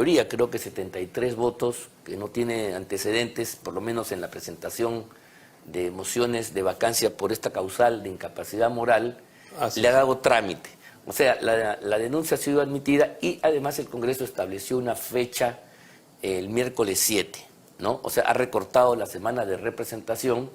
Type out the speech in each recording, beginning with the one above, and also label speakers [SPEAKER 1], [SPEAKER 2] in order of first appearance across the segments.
[SPEAKER 1] mayoría, creo que 73 votos, que no tiene antecedentes, por lo menos en la presentación de mociones de vacancia por esta causal de incapacidad moral, le ha dado trámite. O sea, la denuncia ha sido admitida y además el Congreso estableció una fecha el miércoles 7, ¿no? O sea, ha recortado la semana de representación,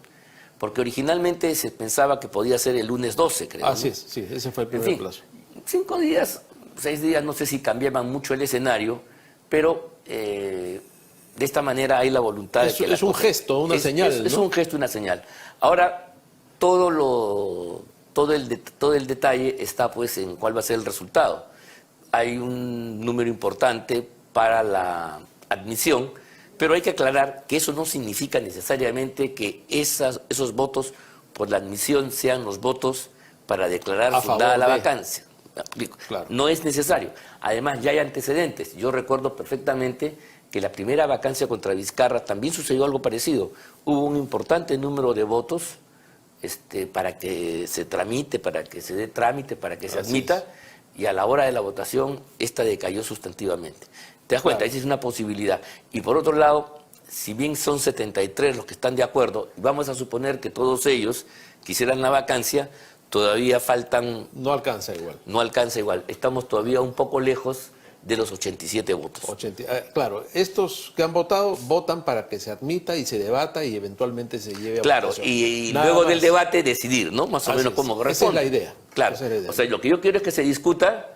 [SPEAKER 1] porque originalmente se pensaba que podía ser el lunes 12, creo.
[SPEAKER 2] Así
[SPEAKER 1] ¿no?
[SPEAKER 2] es, sí, ese fue el primer plazo.
[SPEAKER 1] 5 días, 6 días, no sé si cambiaban mucho el escenario, pero de esta manera hay la voluntad de que
[SPEAKER 2] es un gesto, una señal, ¿no?
[SPEAKER 1] Es un gesto, una señal. Ahora, todo el detalle está pues en cuál va a ser el resultado. Hay un número importante para la admisión, pero hay que aclarar que eso no significa necesariamente que esos votos por la admisión sean los votos para declarar fundada la vacancia. Claro. No es necesario. Además, ya hay antecedentes. Yo recuerdo perfectamente que la primera vacancia contra Vizcarra también sucedió algo parecido. Hubo un importante número de votos para que se tramite, para que se dé trámite, para que se admita, y a la hora de la votación esta decayó sustantivamente. ¿Te das cuenta? Claro. Esa es una posibilidad. Y por otro lado, si bien son 73 los que están de acuerdo, vamos a suponer que todos ellos quisieran la vacancia, todavía faltan...
[SPEAKER 2] No alcanza igual.
[SPEAKER 1] No alcanza igual. Estamos todavía un poco lejos de los 87 votos.
[SPEAKER 2] Claro, estos que han votado, votan para que se admita y se debata y eventualmente se lleve a votación.
[SPEAKER 1] Claro, y luego del debate decidir, ¿no? Más o menos cómo corresponde.
[SPEAKER 2] Esa es la idea.
[SPEAKER 1] Claro, o sea, lo que yo quiero es que se discuta,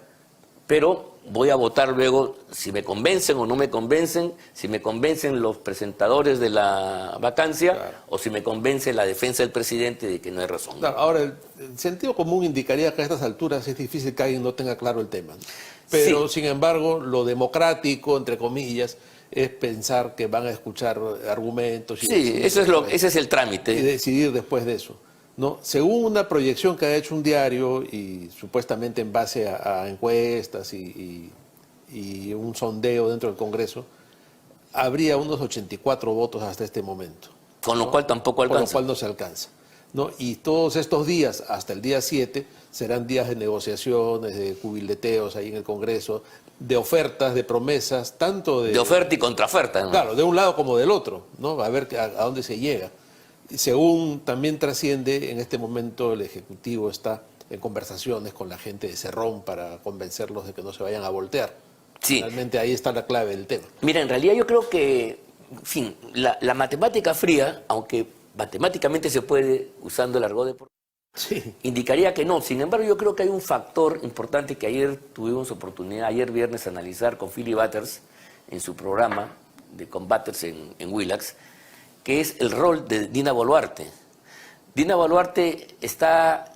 [SPEAKER 1] pero voy a votar luego si me convencen o no me convencen, si me convencen los presentadores de la vacancia, o si me convence la defensa del presidente de que no hay razón.
[SPEAKER 2] Claro, ahora, el sentido común indicaría que a estas alturas es difícil que alguien no tenga claro el tema, ¿no? Pero, sin embargo, lo democrático, entre comillas, es pensar que van a escuchar argumentos.
[SPEAKER 1] Y ese es el trámite.
[SPEAKER 2] Y decidir después de eso, ¿no? Según una proyección que ha hecho un diario, y supuestamente en base a encuestas y un sondeo dentro del Congreso, habría unos 84 votos hasta este momento.
[SPEAKER 1] Con lo cual tampoco alcanza.
[SPEAKER 2] Con lo cual no se alcanza, ¿no? Y todos estos días, hasta el día 7, serán días de negociaciones, de cubileteos ahí en el Congreso, de ofertas, de promesas, tanto de
[SPEAKER 1] oferta y contraoferta, ¿no?
[SPEAKER 2] Claro, de un lado como del otro, ¿no? A ver a dónde se llega. Y según también trasciende, en este momento el Ejecutivo está en conversaciones con la gente de Cerrón para convencerlos de que no se vayan a voltear. Sí. Realmente ahí está la clave del tema.
[SPEAKER 1] Mira, en realidad yo creo que, en fin, la matemática fría, aunque matemáticamente se puede, usando el argot de...
[SPEAKER 2] Sí.
[SPEAKER 1] Indicaría que no. Sin embargo, yo creo que hay un factor importante que ayer tuvimos oportunidad, ayer viernes, analizar con Philly Butters en su programa de Combaters en Willax, que es el rol de Dina Boluarte. Dina Boluarte está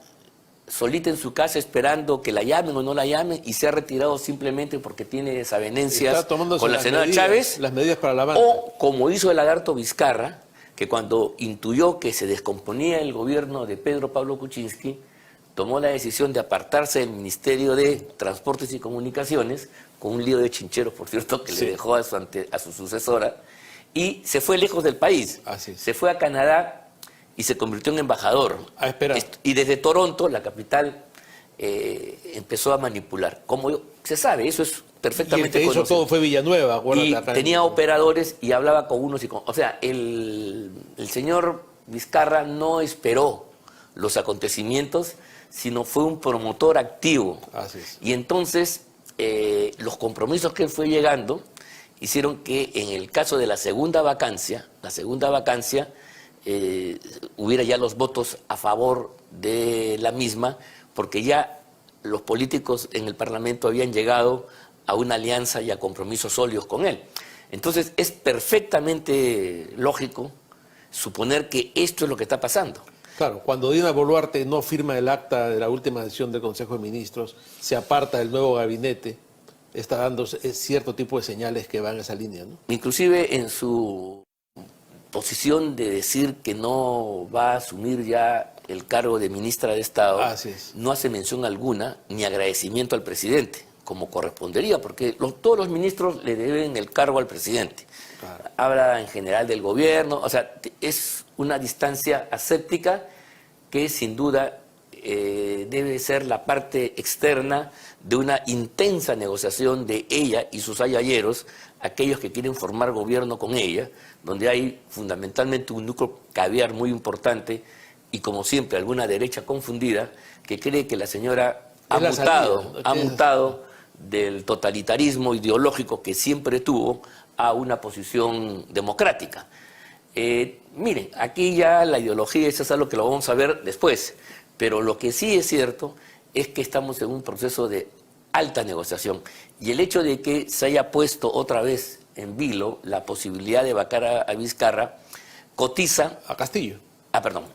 [SPEAKER 1] solita en su casa esperando que la llamen o no la llamen y se ha retirado simplemente porque tiene desavenencias con la senadora Chávez.
[SPEAKER 2] Las medidas para la banda.
[SPEAKER 1] O como hizo el lagarto Vizcarra, que cuando intuyó que se descomponía el gobierno de Pedro Pablo Kuczynski, tomó la decisión de apartarse del Ministerio de Transportes y Comunicaciones, con un lío de chincheros, por cierto, que le dejó a su sucesora, y se fue lejos del país. Se fue a Canadá y se convirtió en embajador.
[SPEAKER 2] A esperar.
[SPEAKER 1] Y desde Toronto, la capital, empezó a manipular. Como se sabe, eso es perfectamente
[SPEAKER 2] conocido. Y el que hizo todo fue Villanueva.
[SPEAKER 1] Y tenía operadores y hablaba con unos y con... O sea, el señor Vizcarra no esperó los acontecimientos, sino fue un promotor activo.
[SPEAKER 2] Así es.
[SPEAKER 1] Y entonces, los compromisos que él fue llegando hicieron que en el caso de la segunda vacancia, hubiera ya los votos a favor de la misma, porque ya los políticos en el Parlamento habían llegado a una alianza y a compromisos sólidos con él. Entonces es perfectamente lógico suponer que esto es lo que está pasando.
[SPEAKER 2] Claro, cuando Dina Boluarte no firma el acta de la última sesión del Consejo de Ministros, se aparta del nuevo gabinete, está dando cierto tipo de señales que van en esa línea, ¿no?
[SPEAKER 1] Inclusive en su posición de decir que no va a asumir ya el cargo de ministra de Estado, no hace mención alguna ni agradecimiento al presidente, como correspondería, porque todos los ministros le deben el cargo al presidente. Claro. Habla en general del gobierno, o sea, es una distancia aséptica que sin duda debe ser la parte externa de una intensa negociación de ella y sus ayayeros, aquellos que quieren formar gobierno con ella, donde hay fundamentalmente un núcleo caviar muy importante y, como siempre, alguna derecha confundida que cree que la señora ha mutado del totalitarismo ideológico que siempre tuvo a una posición democrática. Miren, aquí ya la ideología, eso es algo que lo vamos a ver después, pero lo que sí es cierto es que estamos en un proceso de alta negociación, y el hecho de que se haya puesto otra vez en vilo la posibilidad de vacar a Vizcarra cotiza...
[SPEAKER 2] A Castillo.
[SPEAKER 1] Perdón,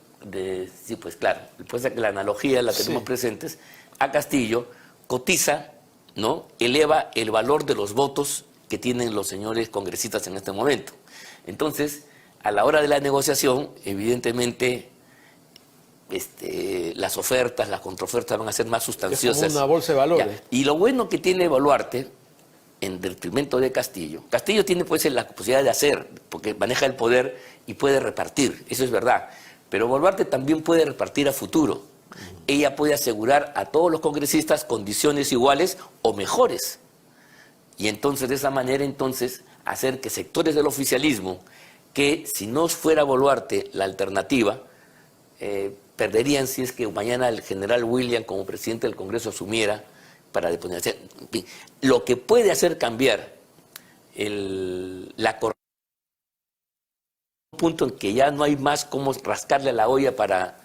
[SPEAKER 1] sí, pues claro, después de que la analogía la tenemos presentes, a Castillo cotiza, ¿no?, eleva el valor de los votos que tienen los señores congresistas en este momento. Entonces, a la hora de la negociación, evidentemente, las ofertas, las contraofertas van a ser más sustanciosas.
[SPEAKER 2] Es como una bolsa de valores.
[SPEAKER 1] Ya. Y lo bueno que tiene Boluarte, en detrimento de Castillo, Castillo tiene pues la posibilidad de hacer, porque maneja el poder y puede repartir, eso es verdad, pero Boluarte también puede repartir a futuro. Ella puede asegurar a todos los congresistas condiciones iguales o mejores. Y entonces, de esa manera, hacer que sectores del oficialismo, que si no fuera Boluarte la alternativa, perderían si es que mañana el general William, como presidente del Congreso, asumiera para deponer. Lo que puede hacer cambiar la corrección, un punto en que ya no hay más cómo rascarle a la olla para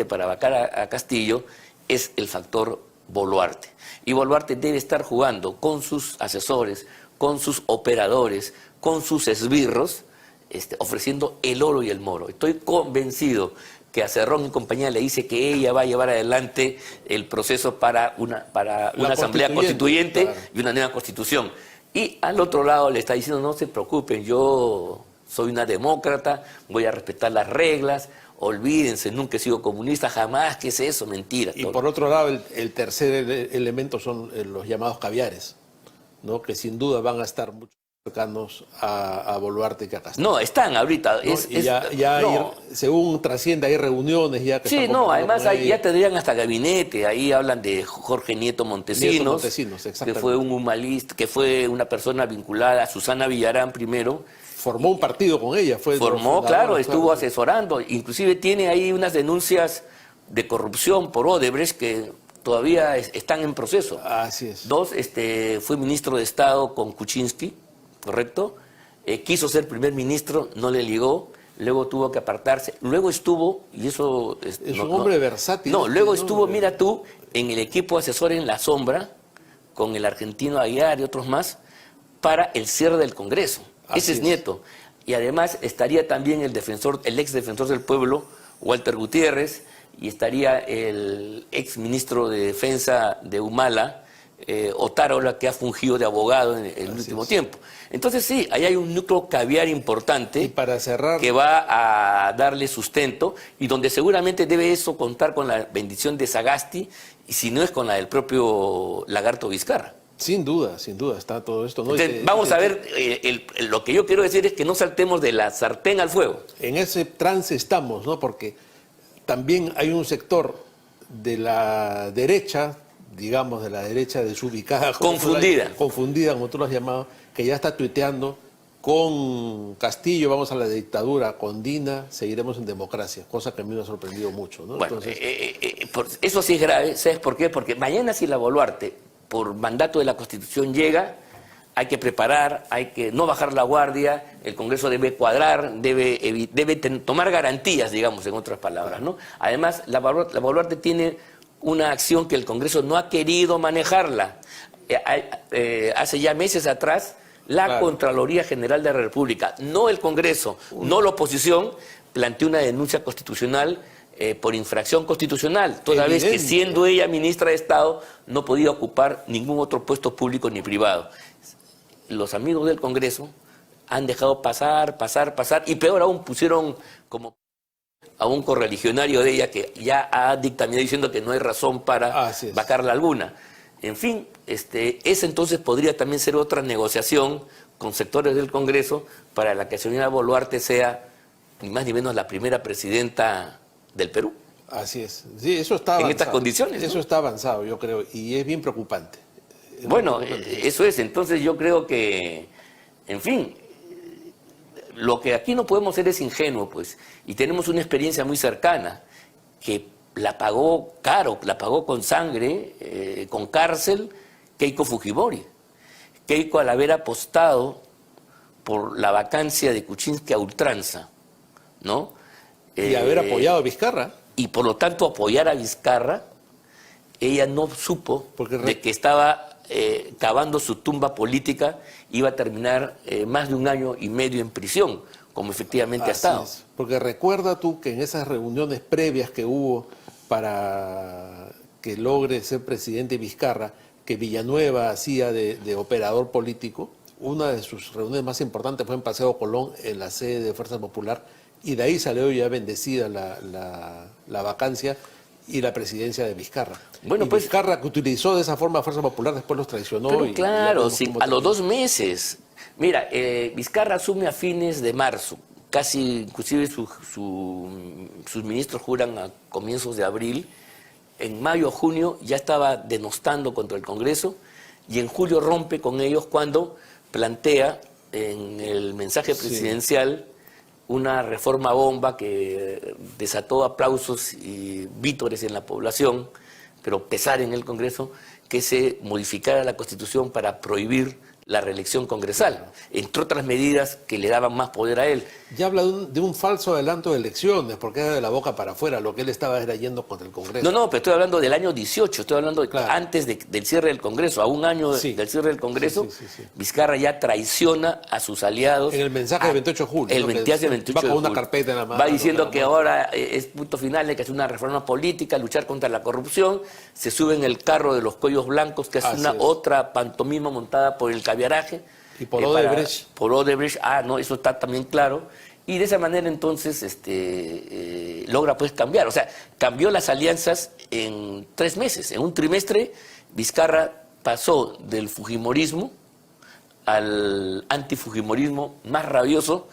[SPEAKER 1] vacar a Castillo, es el factor Boluarte. Y Boluarte debe estar jugando con sus asesores, con sus operadores, con sus esbirros, ofreciendo el oro y el moro. Estoy convencido que a Cerrón y compañía le dice que ella va a llevar adelante el proceso para una asamblea constituyente, claro, y una nueva constitución. Y al otro lado le está diciendo, no se preocupen, yo soy una demócrata, voy a respetar las reglas, olvídense, nunca he sido comunista, jamás, ¿qué es eso? Mentira.
[SPEAKER 2] Y por otro lado, el tercer elemento son los llamados caviares, ¿no?, que sin duda van a estar mucho cercanos a Boluarte que a Castillo.
[SPEAKER 1] No, están ahorita.
[SPEAKER 2] ¿No? Según trasciende, hay reuniones ya que
[SPEAKER 1] sí, no, además ya tendrían hasta gabinete. Ahí hablan de Jorge Nieto Montesinos, que fue un humanista, que fue una persona vinculada a Susana Villarán primero.
[SPEAKER 2] Formó un partido con ella.
[SPEAKER 1] Formó, claro, estuvo asesorando. Inclusive tiene ahí unas denuncias de corrupción por Odebrecht que todavía están en proceso.
[SPEAKER 2] Así es.
[SPEAKER 1] Dos, fue ministro de Estado con Kuczynski, ¿correcto? Quiso ser primer ministro, no le ligó, luego tuvo que apartarse, luego estuvo, y eso...
[SPEAKER 2] Es un hombre versátil.
[SPEAKER 1] No, luego estuvo, mira tú, en el equipo asesor en la sombra, con el argentino Aguiar y otros más, para el cierre del Congreso. Ese es Nieto. Y además estaría también el ex defensor del pueblo, Walter Gutiérrez, y estaría el ex ministro de Defensa de Humala, Otárola, que ha fungido de abogado en el último tiempo. Entonces sí, ahí hay un núcleo caviar importante,
[SPEAKER 2] y para cerrar,
[SPEAKER 1] que va a darle sustento, y donde seguramente debe eso contar con la bendición de Sagasti, y si no es con la del propio Lagarto Vizcarra.
[SPEAKER 2] Sin duda está todo esto, ¿no?
[SPEAKER 1] Entonces, vamos a ver, lo que yo quiero decir es que no saltemos de la sartén al fuego.
[SPEAKER 2] En ese trance estamos, ¿no? Porque también hay un sector de la derecha, digamos, de la derecha desubicada, confundida, como tú lo has llamado, que ya está tuiteando: con Castillo vamos a la dictadura, con Dina seguiremos en democracia, cosa que a mí me ha sorprendido mucho, ¿no?
[SPEAKER 1] Bueno,
[SPEAKER 2] entonces,
[SPEAKER 1] eso sí es grave, ¿sabes por qué? Porque mañana, si la Boluarte, por mandato de la Constitución, llega, hay que preparar, hay que no bajar la guardia, el Congreso debe cuadrar, debe tomar garantías, digamos, en otras palabras, ¿no? Además, la Boluarte tiene una acción que el Congreso no ha querido manejarla. Hace ya meses atrás, la Contraloría General de la República, no el Congreso, no la oposición, planteó una denuncia constitucional por infracción constitucional, toda vez que, siendo ella ministra de Estado, no podía ocupar ningún otro puesto público ni privado. Los amigos del Congreso han dejado pasar, y peor aún, pusieron como a un correligionario de ella que ya ha dictaminado diciendo que no hay razón para vacarla alguna. En fin, esa entonces podría también ser otra negociación con sectores del Congreso para la que la señora Boluarte sea ni más ni menos la primera presidenta del Perú.
[SPEAKER 2] Así es. Sí, eso está
[SPEAKER 1] En
[SPEAKER 2] avanzado.
[SPEAKER 1] estas condiciones, ¿no?
[SPEAKER 2] Eso está avanzado, yo creo, y es bien preocupante. Es muy
[SPEAKER 1] Bueno,
[SPEAKER 2] preocupante.
[SPEAKER 1] eso es. Entonces yo creo que, en fin, lo que aquí no podemos ser es ingenuo, pues. Y tenemos una experiencia muy cercana, que la pagó caro, la pagó con sangre, con cárcel, Keiko Fujimori. Keiko, al haber apostado por la vacancia de Kuczynski a ultranza, ¿no?
[SPEAKER 2] Y haber apoyado a Vizcarra.
[SPEAKER 1] Y por lo tanto apoyar a Vizcarra, ella no supo
[SPEAKER 2] Porque
[SPEAKER 1] de que estaba cavando su tumba política, iba a terminar más de 1 año y medio en prisión, como efectivamente ha
[SPEAKER 2] Así
[SPEAKER 1] estado.
[SPEAKER 2] es. Porque recuerda tú que en esas reuniones previas que hubo para que logre ser presidente Vizcarra, que Villanueva hacía de operador político, una de sus reuniones más importantes fue en Paseo Colón, en la sede de Fuerza Popular, y de ahí salió ya bendecida la vacancia y la presidencia de Vizcarra.
[SPEAKER 1] Bueno,
[SPEAKER 2] y
[SPEAKER 1] pues,
[SPEAKER 2] Vizcarra, que utilizó de esa forma a Fuerza Popular, después los traicionó.
[SPEAKER 1] Pero
[SPEAKER 2] y ya
[SPEAKER 1] claro,
[SPEAKER 2] vemos
[SPEAKER 1] sí,
[SPEAKER 2] cómo
[SPEAKER 1] a los
[SPEAKER 2] terminó.
[SPEAKER 1] 2 meses. Mira, Vizcarra asume a fines de marzo, casi inclusive sus ministros juran a comienzos de abril. En mayo o junio ya estaba denostando contra el Congreso y en julio rompe con ellos cuando plantea en el mensaje presidencial una reforma bomba que desató aplausos y vítores en la población, pero pesar en el Congreso, que se modificara la Constitución para prohibir la reelección congresal, entre otras medidas que le daban más poder a él.
[SPEAKER 2] Ya habla de un falso adelanto de elecciones, porque era de la boca para afuera, lo que él estaba era yendo contra el Congreso.
[SPEAKER 1] No, pero estoy hablando del año 18, estoy hablando
[SPEAKER 2] Claro.
[SPEAKER 1] antes del cierre del Congreso, a 1 año
[SPEAKER 2] Sí.
[SPEAKER 1] del cierre del Congreso,
[SPEAKER 2] Sí.
[SPEAKER 1] Vizcarra ya traiciona a sus aliados.
[SPEAKER 2] En el mensaje del 28 de julio.
[SPEAKER 1] El
[SPEAKER 2] ¿no? Que
[SPEAKER 1] 28
[SPEAKER 2] va
[SPEAKER 1] de
[SPEAKER 2] con una
[SPEAKER 1] julio.
[SPEAKER 2] carpeta en la mano.
[SPEAKER 1] Va diciendo
[SPEAKER 2] con
[SPEAKER 1] que
[SPEAKER 2] la mano.
[SPEAKER 1] ahora es punto final, hay que hacer una reforma política, luchar contra la corrupción, se sube en el carro de los cuellos blancos, que es
[SPEAKER 2] Así
[SPEAKER 1] una
[SPEAKER 2] es.
[SPEAKER 1] otra pantomima montada por el caviaraje.
[SPEAKER 2] Y por Odebrecht.
[SPEAKER 1] Por Odebrecht, no, eso está también claro. Y de esa manera entonces logra pues cambiar. O sea, cambió las alianzas en 3 meses. En un trimestre, Vizcarra pasó del fujimorismo al antifujimorismo más rabioso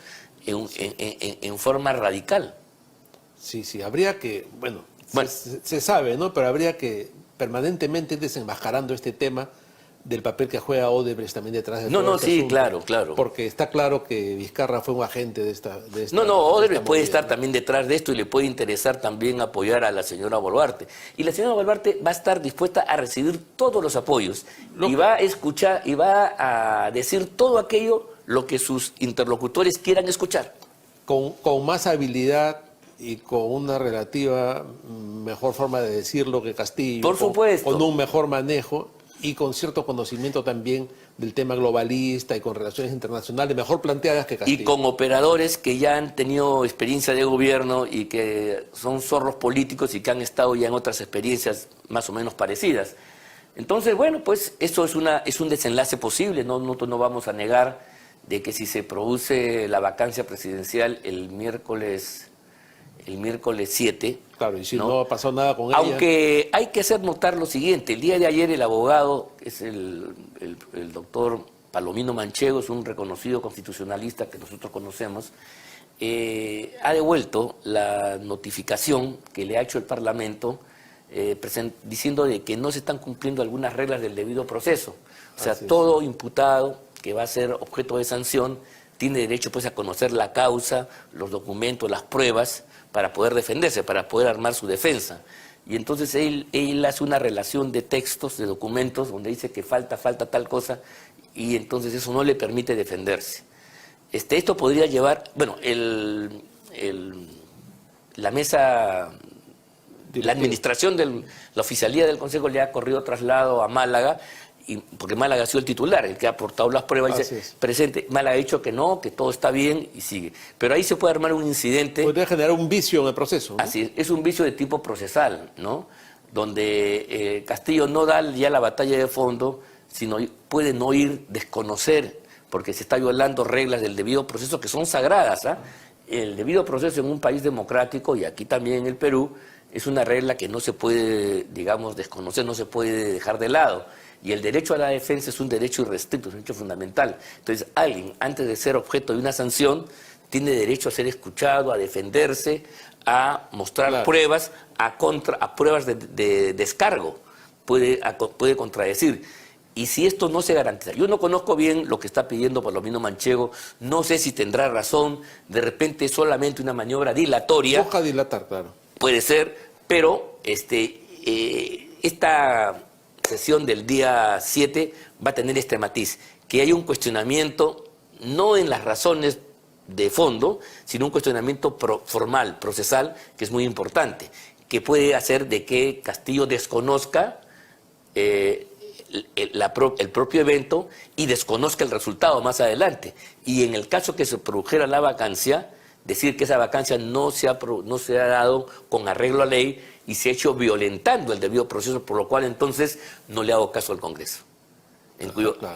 [SPEAKER 1] en forma radical.
[SPEAKER 2] Sí, habría que, bueno,
[SPEAKER 1] Bueno.
[SPEAKER 2] se sabe, ¿no? Pero habría que permanentemente ir desenmascarando este tema del papel que juega Odebrecht también detrás de todo este
[SPEAKER 1] Sí,
[SPEAKER 2] asunto.
[SPEAKER 1] claro.
[SPEAKER 2] Porque está claro que Vizcarra fue un agente de esta
[SPEAKER 1] Odebrecht puede
[SPEAKER 2] movida,
[SPEAKER 1] estar
[SPEAKER 2] ¿no?
[SPEAKER 1] también detrás de esto y le puede interesar también apoyar a la señora Boluarte. Y la señora Boluarte va a estar dispuesta a recibir todos los apoyos y va a escuchar y va a decir todo aquello lo que sus interlocutores quieran escuchar.
[SPEAKER 2] Con más habilidad y con una relativa mejor forma de decirlo que Castillo.
[SPEAKER 1] Por supuesto.
[SPEAKER 2] Con un mejor manejo y con cierto conocimiento también del tema globalista y con relaciones internacionales mejor planteadas que Castillo.
[SPEAKER 1] Y con operadores que ya han tenido experiencia de gobierno y que son zorros políticos y que han estado ya en otras experiencias más o menos parecidas. Entonces, bueno, pues eso es un desenlace posible, nosotros no vamos a negar de que si se produce la vacancia presidencial el miércoles 7,
[SPEAKER 2] Claro, y si no ha pasado nada con ella.
[SPEAKER 1] aunque hay que hacer notar lo siguiente, el día de ayer el abogado, que es el doctor Palomino Manchego, es un reconocido constitucionalista que nosotros conocemos, ha devuelto la notificación que le ha hecho el Parlamento diciendo de que no se están cumpliendo algunas reglas del debido proceso. O sea,
[SPEAKER 2] Así es.
[SPEAKER 1] todo imputado que va a ser objeto de sanción tiene derecho pues a conocer la causa, los documentos, las pruebas, para poder defenderse, para poder armar su defensa. Y entonces él hace una relación de textos, de documentos, donde dice que falta tal cosa, y entonces eso no le permite defenderse. Esto podría llevar, bueno, la mesa, la administración de la oficialía del Consejo le ha corrido traslado a Málaga, porque Málaga ha sido el titular, el que ha aportado las pruebas, y dice, presente, Málaga ha dicho que no, que todo está bien y sigue. Pero ahí se puede armar un incidente.
[SPEAKER 2] Podría generar un vicio en el proceso, ¿no?
[SPEAKER 1] Así es un vicio de tipo procesal, ¿no? Donde Castillo no da ya la batalla de fondo, sino puede no ir, desconocer, porque se está violando reglas del debido proceso que son sagradas, ¿ah? El debido proceso en un país democrático, y aquí también en el Perú, es una regla que no se puede, digamos, desconocer, no se puede dejar de lado. Y el derecho a la defensa es un derecho irrestricto, es un derecho fundamental. Entonces, alguien, antes de ser objeto de una sanción, tiene derecho a ser escuchado, a defenderse, a mostrar pruebas, a pruebas de descargo, puede contradecir. Y si esto no se garantiza, yo no conozco bien lo que está pidiendo Palomino Manchego, no sé si tendrá razón, de repente es solamente una maniobra dilatoria.
[SPEAKER 2] Busca dilatar, claro.
[SPEAKER 1] Puede ser, pero esta sesión del día 7 va a tener este matiz, que hay un cuestionamiento no en las razones de fondo, sino un cuestionamiento formal, procesal, que es muy importante, que puede hacer de que Castillo desconozca el propio evento y desconozca el resultado más adelante. Y en el caso que se produjera la vacancia, decir que esa vacancia no se ha dado con arreglo a ley y se ha hecho violentando el debido proceso, por lo cual entonces no le hago caso al Congreso.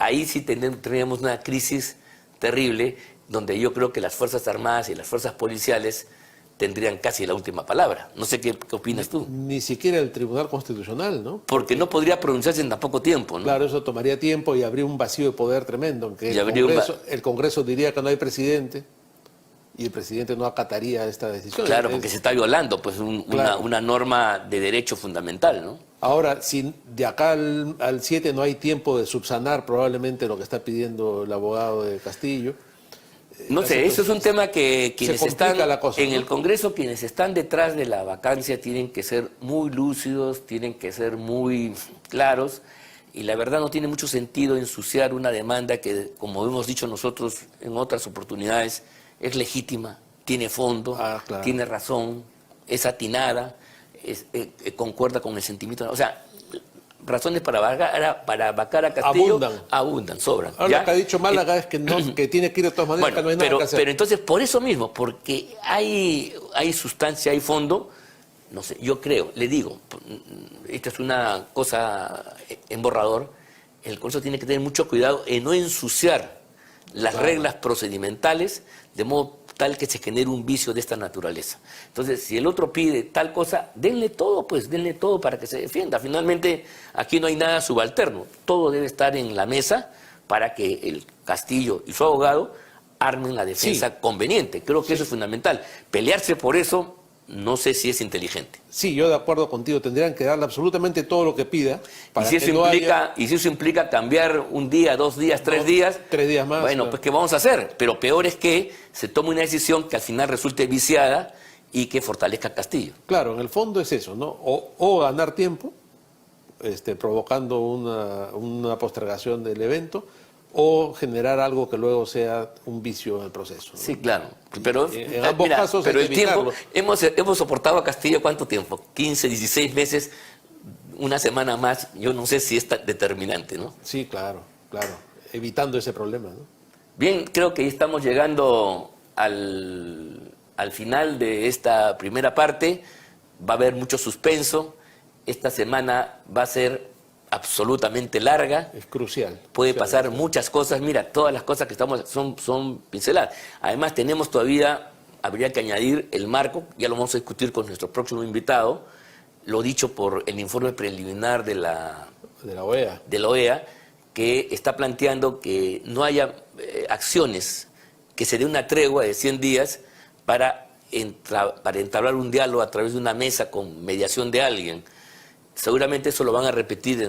[SPEAKER 1] Ahí sí tendríamos una crisis terrible, donde yo creo que las Fuerzas Armadas y las Fuerzas Policiales tendrían casi la última palabra. No sé qué opinas tú.
[SPEAKER 2] Ni siquiera el Tribunal Constitucional, ¿no?
[SPEAKER 1] Porque no podría pronunciarse en tan poco tiempo, ¿no?
[SPEAKER 2] Claro, eso tomaría tiempo y habría un vacío de poder tremendo, en que el Congreso diría que no hay presidente y el presidente no acataría esta decisión.
[SPEAKER 1] Claro, porque se está violando pues una norma de derecho fundamental, ¿no?
[SPEAKER 2] Ahora, si de acá al 7 no hay tiempo de subsanar probablemente lo que está pidiendo el abogado de Castillo.
[SPEAKER 1] No sé, eso es un tema que quienes están en el Congreso, quienes están detrás de la vacancia tienen que ser muy lúcidos, tienen que ser muy claros, y la verdad no tiene mucho sentido ensuciar una demanda que, como hemos dicho nosotros en otras oportunidades, es legítima, tiene fondo,
[SPEAKER 2] claro,
[SPEAKER 1] tiene razón, es atinada, concuerda con el sentimiento. O sea, razones para vacar a Castillo abundan, sobran.
[SPEAKER 2] Ahora lo que ha dicho Málaga es que, que tiene que ir de todas maneras, que no hay nada que hacer.
[SPEAKER 1] Pero entonces, por eso mismo, porque hay sustancia, hay fondo, no sé, yo creo, le digo, esta es una cosa en borrador, el Congreso tiene que tener mucho cuidado en no ensuciar las reglas procedimentales, de modo tal que se genere un vicio de esta naturaleza. Entonces, si el otro pide tal cosa, denle todo, pues, denle todo para que se defienda. Finalmente, aquí no hay nada subalterno. Todo debe estar en la mesa para que el Castillo y su abogado armen la defensa conveniente. Creo que eso es fundamental. Pelearse por eso, no sé si es inteligente.
[SPEAKER 2] Sí, yo de acuerdo contigo, tendrían que darle absolutamente todo lo que pida.
[SPEAKER 1] Para y si eso implica cambiar un día, 2 días, 3 días...
[SPEAKER 2] 3 días más.
[SPEAKER 1] Bueno, pues ¿qué vamos a hacer? Pero peor es que se tome una decisión que al final resulte viciada y que fortalezca a Castillo.
[SPEAKER 2] Claro, en el fondo es eso, ¿no? O ganar tiempo, provocando una postergación del evento, o generar algo que luego sea un vicio en el proceso, ¿no?
[SPEAKER 1] Sí, claro. Pero
[SPEAKER 2] en ambos casos
[SPEAKER 1] pero
[SPEAKER 2] hay que evitarlo.
[SPEAKER 1] Hemos soportado a Castillo ¿cuánto tiempo? 15, 16 meses, una semana más. Yo no sé si es determinante, ¿no?
[SPEAKER 2] Sí, claro. Evitando ese problema, ¿no?
[SPEAKER 1] Bien, creo que estamos llegando al final de esta primera parte. Va a haber mucho suspenso. Esta semana va a ser absolutamente larga.
[SPEAKER 2] Es crucial.
[SPEAKER 1] Puede pasar muchas cosas. Mira, todas las cosas que estamos son pinceladas. Además habría que añadir el marco, ya lo vamos a discutir con nuestro próximo invitado, lo dicho por el informe preliminar de la OEA, que está planteando que no haya acciones, que se dé una tregua de 100 días para entablar un diálogo a través de una mesa con mediación de alguien. Seguramente eso lo van a repetir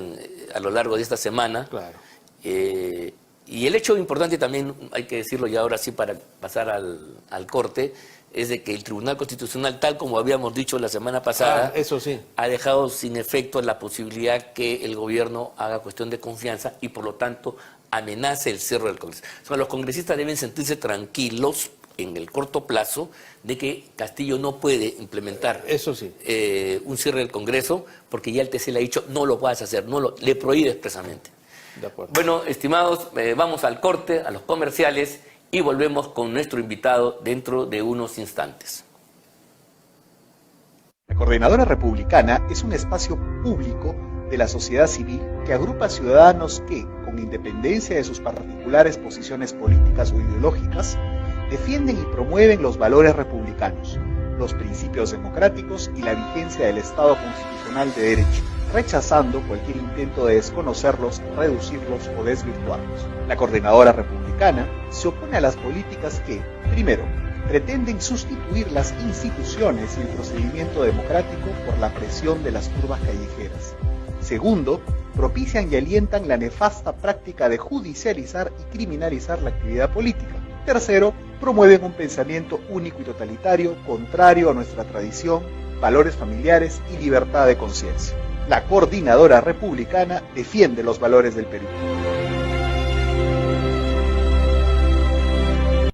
[SPEAKER 1] a lo largo de esta semana.
[SPEAKER 2] Claro.
[SPEAKER 1] Y el hecho importante también, hay que decirlo ya ahora sí para pasar al corte, es de que el Tribunal Constitucional, tal como habíamos dicho la semana pasada,
[SPEAKER 2] eso sí,
[SPEAKER 1] ha dejado sin efecto la posibilidad que el gobierno haga cuestión de confianza y por lo tanto amenace el cierre del Congreso. O sea, los congresistas deben sentirse tranquilos en el corto plazo de que Castillo no puede implementar
[SPEAKER 2] eso sí,
[SPEAKER 1] un cierre del Congreso, porque ya el TC le ha dicho no lo puedas hacer, le prohíbe expresamente.
[SPEAKER 2] De acuerdo.
[SPEAKER 1] Bueno, estimados, vamos al corte, a los comerciales y volvemos con nuestro invitado dentro de unos instantes.
[SPEAKER 3] La Coordinadora Republicana es un espacio público de la sociedad civil que agrupa ciudadanos que, con independencia de sus particulares posiciones políticas o ideológicas, defienden y promueven los valores republicanos, los principios democráticos y la vigencia del Estado constitucional de derecho, rechazando cualquier intento de desconocerlos, reducirlos o desvirtuarlos. La Coordinadora Republicana se opone a las políticas que, primero, pretenden sustituir las instituciones y el procedimiento democrático por la presión de las turbas callejeras. Segundo, propician y alientan la nefasta práctica de judicializar y criminalizar la actividad política. Tercero, promueven un pensamiento único y totalitario, contrario a nuestra tradición, valores familiares y libertad de conciencia. La Coordinadora Republicana defiende los valores del Perú.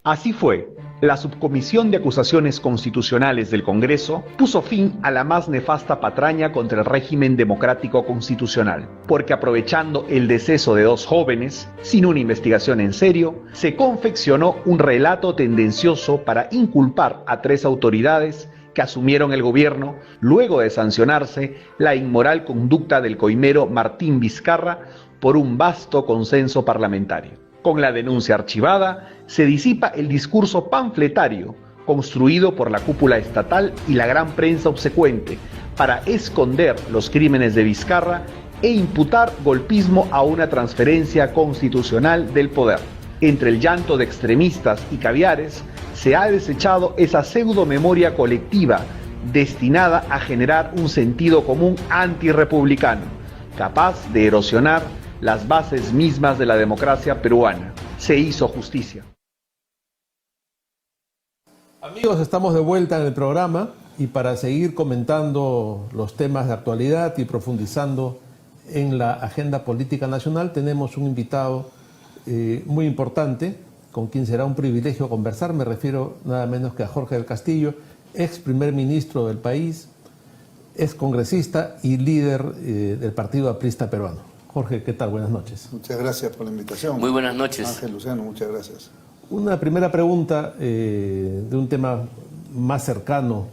[SPEAKER 3] Así fue. La Subcomisión de Acusaciones Constitucionales del Congreso puso fin a la más nefasta patraña contra el régimen democrático constitucional, porque aprovechando el deceso de 2 jóvenes, sin una investigación en serio, se confeccionó un relato tendencioso para inculpar a 3 autoridades que asumieron el gobierno luego de sancionarse la inmoral conducta del coimero Martín Vizcarra por un vasto consenso parlamentario. Con la denuncia archivada, se disipa el discurso panfletario construido por la cúpula estatal y la gran prensa obsecuente para esconder los crímenes de Vizcarra e imputar golpismo a una transferencia constitucional del poder. Entre el llanto de extremistas y caviares, se ha desechado esa pseudo-memoria colectiva destinada a generar un sentido común antirrepublicano, capaz de erosionar las bases mismas de la democracia peruana. Se hizo justicia.
[SPEAKER 2] Amigos, estamos de vuelta en el programa y para seguir comentando los temas de actualidad y profundizando en la agenda política nacional, tenemos un invitado muy importante con quien será un privilegio conversar. Me refiero nada menos que a Jorge del Castillo, ex primer ministro del país, ex congresista y líder del Partido Aprista Peruano. Jorge, ¿qué tal? Buenas noches.
[SPEAKER 4] Muchas gracias por la invitación.
[SPEAKER 1] Muy buenas noches.
[SPEAKER 4] Ángel Luciano, muchas gracias.
[SPEAKER 2] Una primera pregunta de un tema más cercano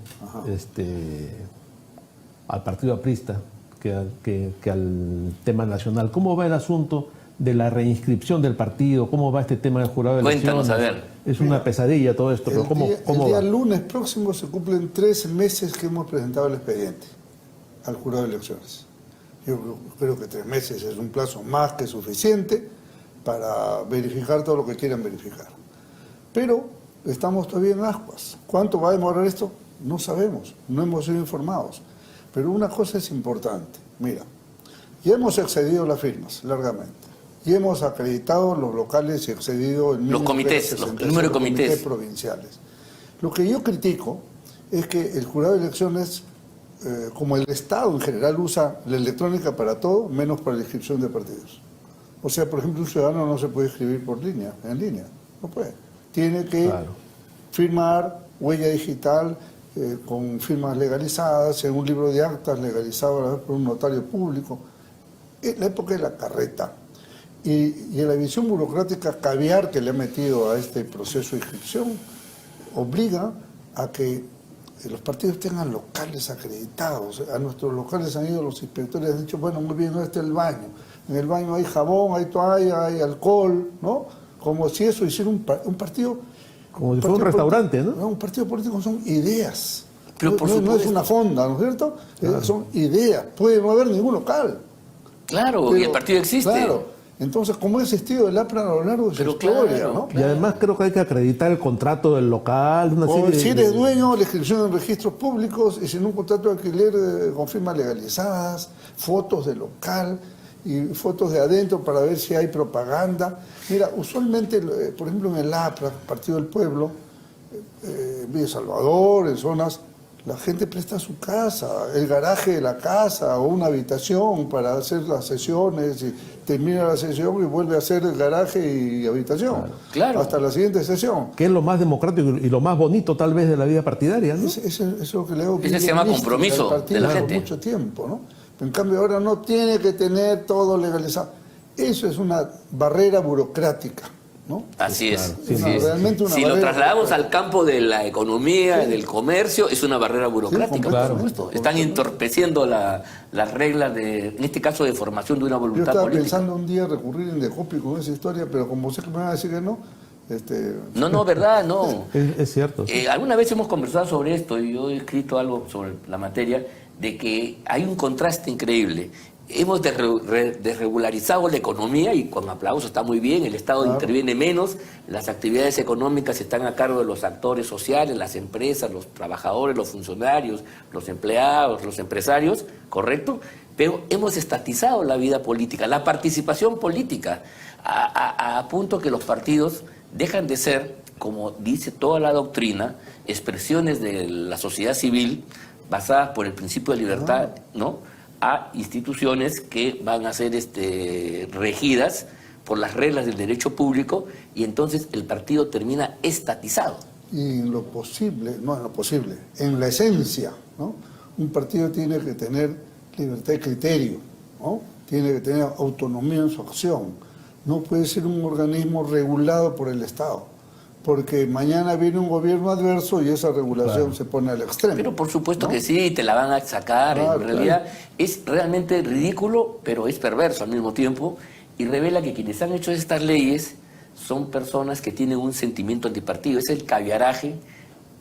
[SPEAKER 2] al Partido Aprista que al tema nacional. ¿Cómo va el asunto de la reinscripción del partido? ¿Cómo va este tema del jurado de elecciones?
[SPEAKER 1] Cuéntanos, a ver.
[SPEAKER 2] Es una pesadilla todo esto, pero ¿cómo
[SPEAKER 4] el día
[SPEAKER 2] va?
[SPEAKER 4] lunes próximo se cumplen 3 meses que hemos presentado el expediente al jurado de elecciones. Yo creo que 3 meses es un plazo más que suficiente para verificar todo lo que quieran verificar. Pero estamos todavía en ascuas. ¿Cuánto va a demorar esto? No sabemos, no hemos sido informados. Pero una cosa es importante. Mira, ya hemos excedido las firmas largamente. Ya hemos acreditado los locales y excedido el
[SPEAKER 1] los comités, el número de comités
[SPEAKER 4] provinciales. Lo que yo critico es que el jurado de elecciones, como el Estado en general usa la electrónica para todo, menos para la inscripción de partidos. O sea, por ejemplo, un ciudadano no se puede inscribir en línea, no puede. Tiene que firmar huella digital con firmas legalizadas, en un libro de actas legalizado por un notario público. Es la época de la carreta. Y en la visión burocrática caviar que le ha metido a este proceso de inscripción obliga a que los partidos tengan locales acreditados. A nuestros locales han ido los inspectores y han dicho, bueno, muy bien, no, este es el baño. En el baño hay jabón, hay toalla, hay alcohol, ¿no? Como si eso hiciera un partido...
[SPEAKER 2] Como si fuera un restaurante, ¿no?
[SPEAKER 4] No, un partido político son ideas.
[SPEAKER 1] Pero por
[SPEAKER 4] no es una fonda, ¿no es cierto? Claro. Son ideas. Puede no haber ningún local.
[SPEAKER 1] Claro, pero, y el partido existe.
[SPEAKER 4] Claro. Entonces, ¿cómo ha existido el APRA a lo largo de su historia?
[SPEAKER 1] Claro,
[SPEAKER 4] ¿no?
[SPEAKER 2] Y además creo que hay que acreditar el contrato del local.
[SPEAKER 4] Si eres dueño, la inscripción en registros públicos y sin un contrato de alquiler con firmas legalizadas, fotos del local y fotos de adentro para ver si hay propaganda. Mira, usualmente, por ejemplo, en el APRA, Partido del Pueblo, en Villa Salvador, en zonas, la gente presta su casa, el garaje de la casa o una habitación para hacer las sesiones y termina la sesión y vuelve a hacer el garaje y habitación.
[SPEAKER 1] Claro.
[SPEAKER 4] Hasta la siguiente sesión.
[SPEAKER 2] Que es lo más democrático y lo más bonito tal vez de la vida partidaria, ¿no?
[SPEAKER 4] Eso es lo que le hago.
[SPEAKER 1] Ese se llama compromiso de la gente.
[SPEAKER 4] Mucho tiempo, ¿no? En cambio ahora no tiene que tener todo legalizado. Eso es una barrera burocrática, ¿no?
[SPEAKER 1] Así es.
[SPEAKER 2] Claro, sí,
[SPEAKER 1] Sí,
[SPEAKER 4] realmente una
[SPEAKER 1] si lo
[SPEAKER 4] barrera
[SPEAKER 1] trasladamos al campo de la economía, del comercio, es una barrera burocrática, por supuesto. Están entorpeciendo las reglas, en este caso, de formación de una
[SPEAKER 4] Yo
[SPEAKER 1] voluntad
[SPEAKER 4] estaba
[SPEAKER 1] política.
[SPEAKER 4] pensando un día recurrir en Decopi con esa historia, pero como sé que me van a decir que no,
[SPEAKER 1] No, verdad, no.
[SPEAKER 2] Es cierto. Sí.
[SPEAKER 1] Alguna vez hemos conversado sobre esto y yo he escrito algo sobre la materia, de que hay un contraste increíble hemos desregularizado la economía y con aplauso está muy bien, el Estado
[SPEAKER 4] Claro.
[SPEAKER 1] interviene menos, las actividades económicas están a cargo de los actores sociales, las empresas, los trabajadores, los funcionarios, los empleados, los empresarios, ¿correcto? Pero hemos estatizado la vida política, la participación política, a punto que los partidos dejan de ser, como dice toda la doctrina, expresiones de la sociedad civil basadas por el principio de libertad, ¿no?, a instituciones que van a ser regidas por las reglas del derecho público, y entonces el partido termina estatizado.
[SPEAKER 4] Y en lo posible, no en lo posible, en la esencia, ¿no? Un partido tiene que tener libertad de criterio, ¿no? Tiene que tener autonomía en su acción. No puede ser un organismo regulado por el Estado, porque mañana viene un gobierno adverso y esa regulación se pone al extremo.
[SPEAKER 1] Pero por supuesto,
[SPEAKER 4] ¿no?
[SPEAKER 1] que sí, te la van a sacar.
[SPEAKER 4] Claro,
[SPEAKER 1] En realidad es realmente ridículo, pero es perverso al mismo tiempo, y revela que quienes han hecho estas leyes son personas que tienen un sentimiento antipartido. Es el caviaraje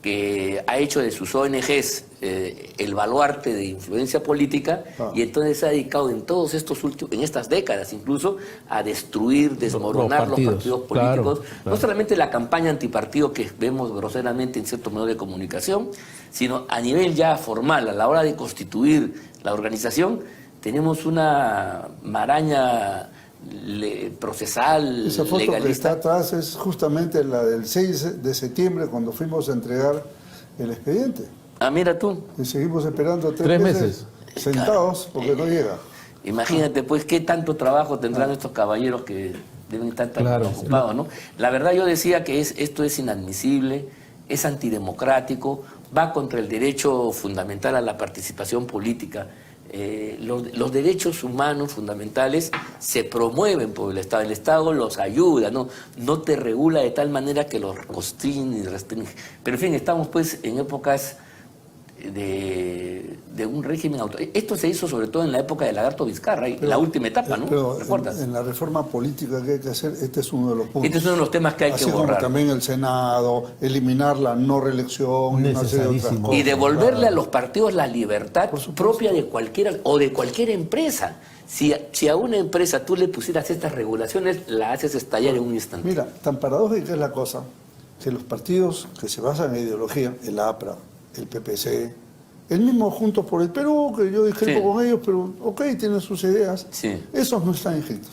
[SPEAKER 1] que ha hecho de sus ONGs el baluarte de influencia política, y entonces se ha dedicado en todos estos en estas décadas incluso, a destruir, desmoronar los partidos políticos.
[SPEAKER 2] Claro.
[SPEAKER 1] No solamente la campaña antipartido que vemos groseramente en ciertos medios de comunicación, sino a nivel ya formal, a la hora de constituir la organización, tenemos una maraña procesal,
[SPEAKER 4] Esa foto que está
[SPEAKER 1] legalista.
[SPEAKER 4] atrás es justamente la del 6 de septiembre, cuando fuimos a entregar el expediente.
[SPEAKER 1] Ah, mira tú.
[SPEAKER 4] Y seguimos esperando 3
[SPEAKER 2] 3
[SPEAKER 4] meses,
[SPEAKER 2] meses.
[SPEAKER 4] sentados porque no llega.
[SPEAKER 1] Imagínate, pues, qué tanto trabajo tendrán estos caballeros que deben estar tan
[SPEAKER 2] Claro,
[SPEAKER 1] ocupados, ¿no? La verdad, yo decía que esto es inadmisible, es antidemocrático, va contra el derecho fundamental a la participación política. Los derechos humanos fundamentales se promueven por el Estado los ayuda, no te regula de tal manera que los constriñe y restringe. Pero en fin, estamos pues en épocas de un régimen autoritario. Esto se hizo sobre todo en la época de Lagarto Vizcarra, la última etapa, ¿no?
[SPEAKER 4] Pero
[SPEAKER 1] ¿Recuerdas?
[SPEAKER 4] en la reforma política que hay que hacer, este es uno de los puntos.
[SPEAKER 1] Este es uno de los temas que hay
[SPEAKER 4] Así
[SPEAKER 1] que
[SPEAKER 4] como
[SPEAKER 1] borrar.
[SPEAKER 4] también el Senado, eliminar la no reelección y una serie de otras
[SPEAKER 2] Necesarísimo.
[SPEAKER 4] cosas.
[SPEAKER 1] Y devolverle
[SPEAKER 4] Claro.
[SPEAKER 1] a los partidos la libertad
[SPEAKER 4] Por supuesto.
[SPEAKER 1] propia de cualquiera o de cualquier empresa. Si a una empresa tú le pusieras estas regulaciones, la haces estallar en un instante.
[SPEAKER 4] Mira, tan paradójica es la cosa que los partidos que se basan en ideología, el APRA, el PPC, el mismo Juntos por el Perú, que yo discrepo
[SPEAKER 1] Sí.
[SPEAKER 4] con ellos, pero ok, tienen sus ideas,
[SPEAKER 1] Sí.
[SPEAKER 4] esos no están inscritos.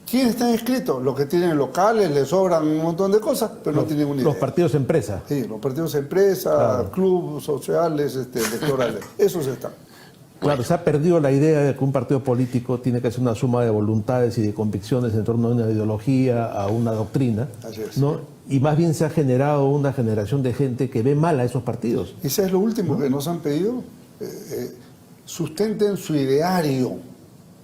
[SPEAKER 4] ¿Quiénes están inscritos? Los que tienen locales, les sobran un montón de cosas, pero no tienen una idea.
[SPEAKER 2] Los partidos empresa.
[SPEAKER 4] Sí, los partidos de empresa,
[SPEAKER 2] Claro.
[SPEAKER 4] clubes sociales, electorales, esos están.
[SPEAKER 2] Claro, se ha perdido la idea de que un partido político tiene que ser una suma de voluntades y de convicciones en torno a una ideología, a una doctrina,
[SPEAKER 4] Así es.
[SPEAKER 2] ¿no? Y más bien se ha generado una generación de gente que ve mal a esos partidos.
[SPEAKER 4] ¿Y sabes lo último que nos han pedido? Sustenten su ideario.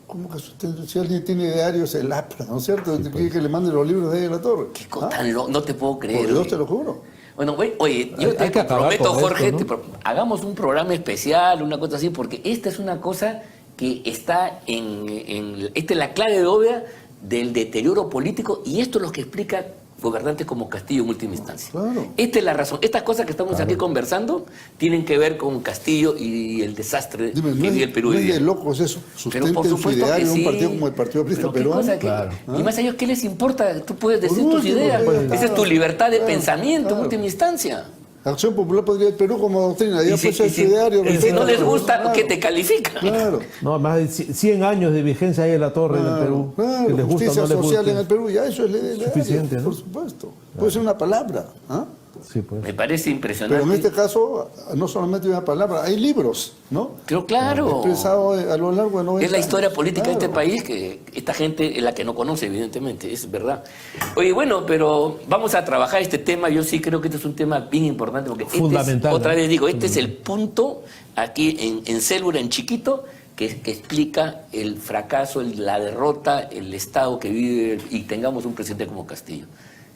[SPEAKER 4] ¿Cómo que sustenten? Si alguien tiene ideario es el APRA, ¿no es cierto? Quiere que le mande los libros de ahí a la torre.
[SPEAKER 1] Qué cosa
[SPEAKER 4] ¿Ah?
[SPEAKER 1] tan no te puedo creer.
[SPEAKER 4] Por Dios
[SPEAKER 1] oye.
[SPEAKER 4] te lo juro.
[SPEAKER 1] Bueno, oye, yo
[SPEAKER 2] Hay
[SPEAKER 1] te
[SPEAKER 2] que acabar
[SPEAKER 1] prometo,
[SPEAKER 2] con
[SPEAKER 1] Jorge,
[SPEAKER 2] esto, ¿no?
[SPEAKER 1] hagamos un programa especial, una cosa así, porque esta es una cosa que está esta es la clave de bóveda del deterioro político, y esto es lo que explica gobernantes como Castillo en última instancia.
[SPEAKER 4] Claro.
[SPEAKER 1] Esta es la razón. Estas cosas que estamos aquí conversando tienen que ver con Castillo y el desastre
[SPEAKER 4] Dime,
[SPEAKER 1] que
[SPEAKER 4] no
[SPEAKER 1] vive
[SPEAKER 4] es,
[SPEAKER 1] el Perú
[SPEAKER 4] no
[SPEAKER 1] hoy
[SPEAKER 4] es
[SPEAKER 1] día.
[SPEAKER 4] de locos eso.
[SPEAKER 1] Pero
[SPEAKER 4] Sustenten
[SPEAKER 1] por
[SPEAKER 4] su
[SPEAKER 1] supuesto
[SPEAKER 4] ideario
[SPEAKER 1] que
[SPEAKER 4] en
[SPEAKER 1] sí.
[SPEAKER 4] un partido como el Partido Aprista
[SPEAKER 1] Pero qué
[SPEAKER 4] Peruano.
[SPEAKER 1] cosa que-
[SPEAKER 2] Claro.
[SPEAKER 1] Y más allá, ¿qué les importa? Tú puedes decir
[SPEAKER 4] Por
[SPEAKER 1] tus
[SPEAKER 4] último,
[SPEAKER 1] ideas.
[SPEAKER 4] claro,
[SPEAKER 1] Esa es tu libertad de
[SPEAKER 4] claro,
[SPEAKER 1] pensamiento en
[SPEAKER 4] claro.
[SPEAKER 1] última instancia.
[SPEAKER 4] Acción Popular podría el Perú como doctrina. Ya
[SPEAKER 1] Y si,
[SPEAKER 4] pues es
[SPEAKER 1] y
[SPEAKER 4] su
[SPEAKER 1] si-
[SPEAKER 4] ideario.
[SPEAKER 1] y si
[SPEAKER 4] respeta
[SPEAKER 1] no les
[SPEAKER 4] todo.
[SPEAKER 1] gusta,
[SPEAKER 4] Claro,
[SPEAKER 1] que te califican.
[SPEAKER 4] Claro.
[SPEAKER 2] No, más de 100 años de vigencia hay en la torre en el Perú.
[SPEAKER 4] Claro,
[SPEAKER 2] que les gusta o
[SPEAKER 4] justicia
[SPEAKER 2] no les
[SPEAKER 4] social
[SPEAKER 2] guste.
[SPEAKER 4] en el Perú, ya eso es ideario,
[SPEAKER 2] Suficiente, ¿no?
[SPEAKER 4] por supuesto. Puede ser una palabra. ¿Ah?
[SPEAKER 2] Sí, pues.
[SPEAKER 1] Me parece impresionante.
[SPEAKER 4] Pero en este caso, no solamente una palabra, hay libros, ¿no?
[SPEAKER 1] Pero claro,
[SPEAKER 4] Expresado a lo largo de 90
[SPEAKER 1] es la historia
[SPEAKER 4] años.
[SPEAKER 1] política de este
[SPEAKER 4] Claro.
[SPEAKER 1] país que esta gente es la que no conoce, evidentemente, es verdad. Oye, bueno, pero vamos a trabajar este tema. Yo sí creo que este es un tema bien importante, porque
[SPEAKER 2] Fundamental,
[SPEAKER 1] otra
[SPEAKER 2] ¿no?
[SPEAKER 1] vez digo, este es el punto aquí en Célula, en chiquito, que explica el fracaso, la derrota, el estado que vive y tengamos un presidente como Castillo.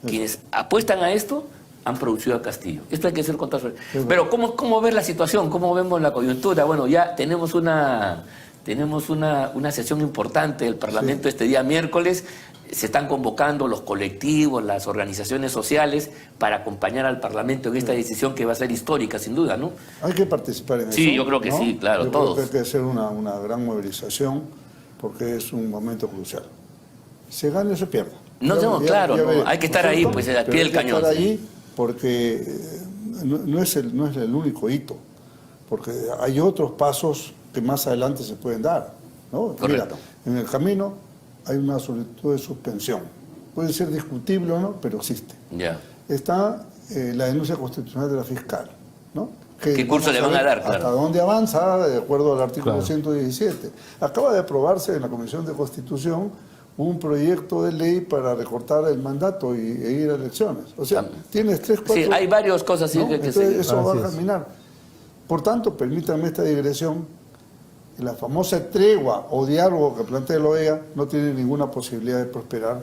[SPEAKER 1] Quienes apuestan a esto han producido a Castillo. Esto hay que ser contado. Pero ¿cómo ver la situación? ¿Cómo vemos la coyuntura? Bueno, ya tenemos una sesión importante del Parlamento este día miércoles. Se están convocando los colectivos, las organizaciones sociales para acompañar al Parlamento en esta decisión que va a ser histórica, sin duda, ¿no?
[SPEAKER 4] Hay que participar en eso.
[SPEAKER 1] Sí, yo creo que
[SPEAKER 4] ¿no?
[SPEAKER 1] sí, claro,
[SPEAKER 4] Yo
[SPEAKER 1] todos.
[SPEAKER 4] creo que hay que hacer una gran movilización. porque es un momento crucial. Se gana o se pierde.
[SPEAKER 1] No, claro, no,
[SPEAKER 4] veremos,
[SPEAKER 1] hay que estar
[SPEAKER 4] ¿no es
[SPEAKER 1] ahí,
[SPEAKER 4] cierto?
[SPEAKER 1] pues, al
[SPEAKER 4] Pero
[SPEAKER 1] pie
[SPEAKER 4] hay
[SPEAKER 1] del
[SPEAKER 4] que
[SPEAKER 1] cañón.
[SPEAKER 4] estar
[SPEAKER 1] Sí.
[SPEAKER 4] ahí porque no es el único hito, porque hay otros pasos que más adelante se pueden dar, ¿no? Mira,
[SPEAKER 1] Correcto.
[SPEAKER 4] en el camino hay una solicitud de suspensión. Puede ser discutible o no, pero existe.
[SPEAKER 1] Ya.
[SPEAKER 4] Está la denuncia constitucional de la fiscal, ¿no?
[SPEAKER 1] ¿Qué curso
[SPEAKER 4] vamos
[SPEAKER 1] le van a
[SPEAKER 4] ver
[SPEAKER 1] dar? Claro.
[SPEAKER 4] Hasta dónde avanza, de acuerdo al artículo
[SPEAKER 2] Claro.
[SPEAKER 4] 117. Acaba de aprobarse en la Comisión de Constitución un proyecto de ley para recortar el mandato e ir a elecciones. O sea, tienes 3, 4...
[SPEAKER 1] Sí, hay varias cosas sí,
[SPEAKER 4] ¿no?
[SPEAKER 1] que
[SPEAKER 4] Entonces,
[SPEAKER 1] seguir.
[SPEAKER 4] eso va
[SPEAKER 2] Así
[SPEAKER 4] a
[SPEAKER 2] es.
[SPEAKER 4] caminar. Por tanto, permítanme esta digresión. La famosa tregua o diálogo que plantea la OEA no tiene ninguna posibilidad de prosperar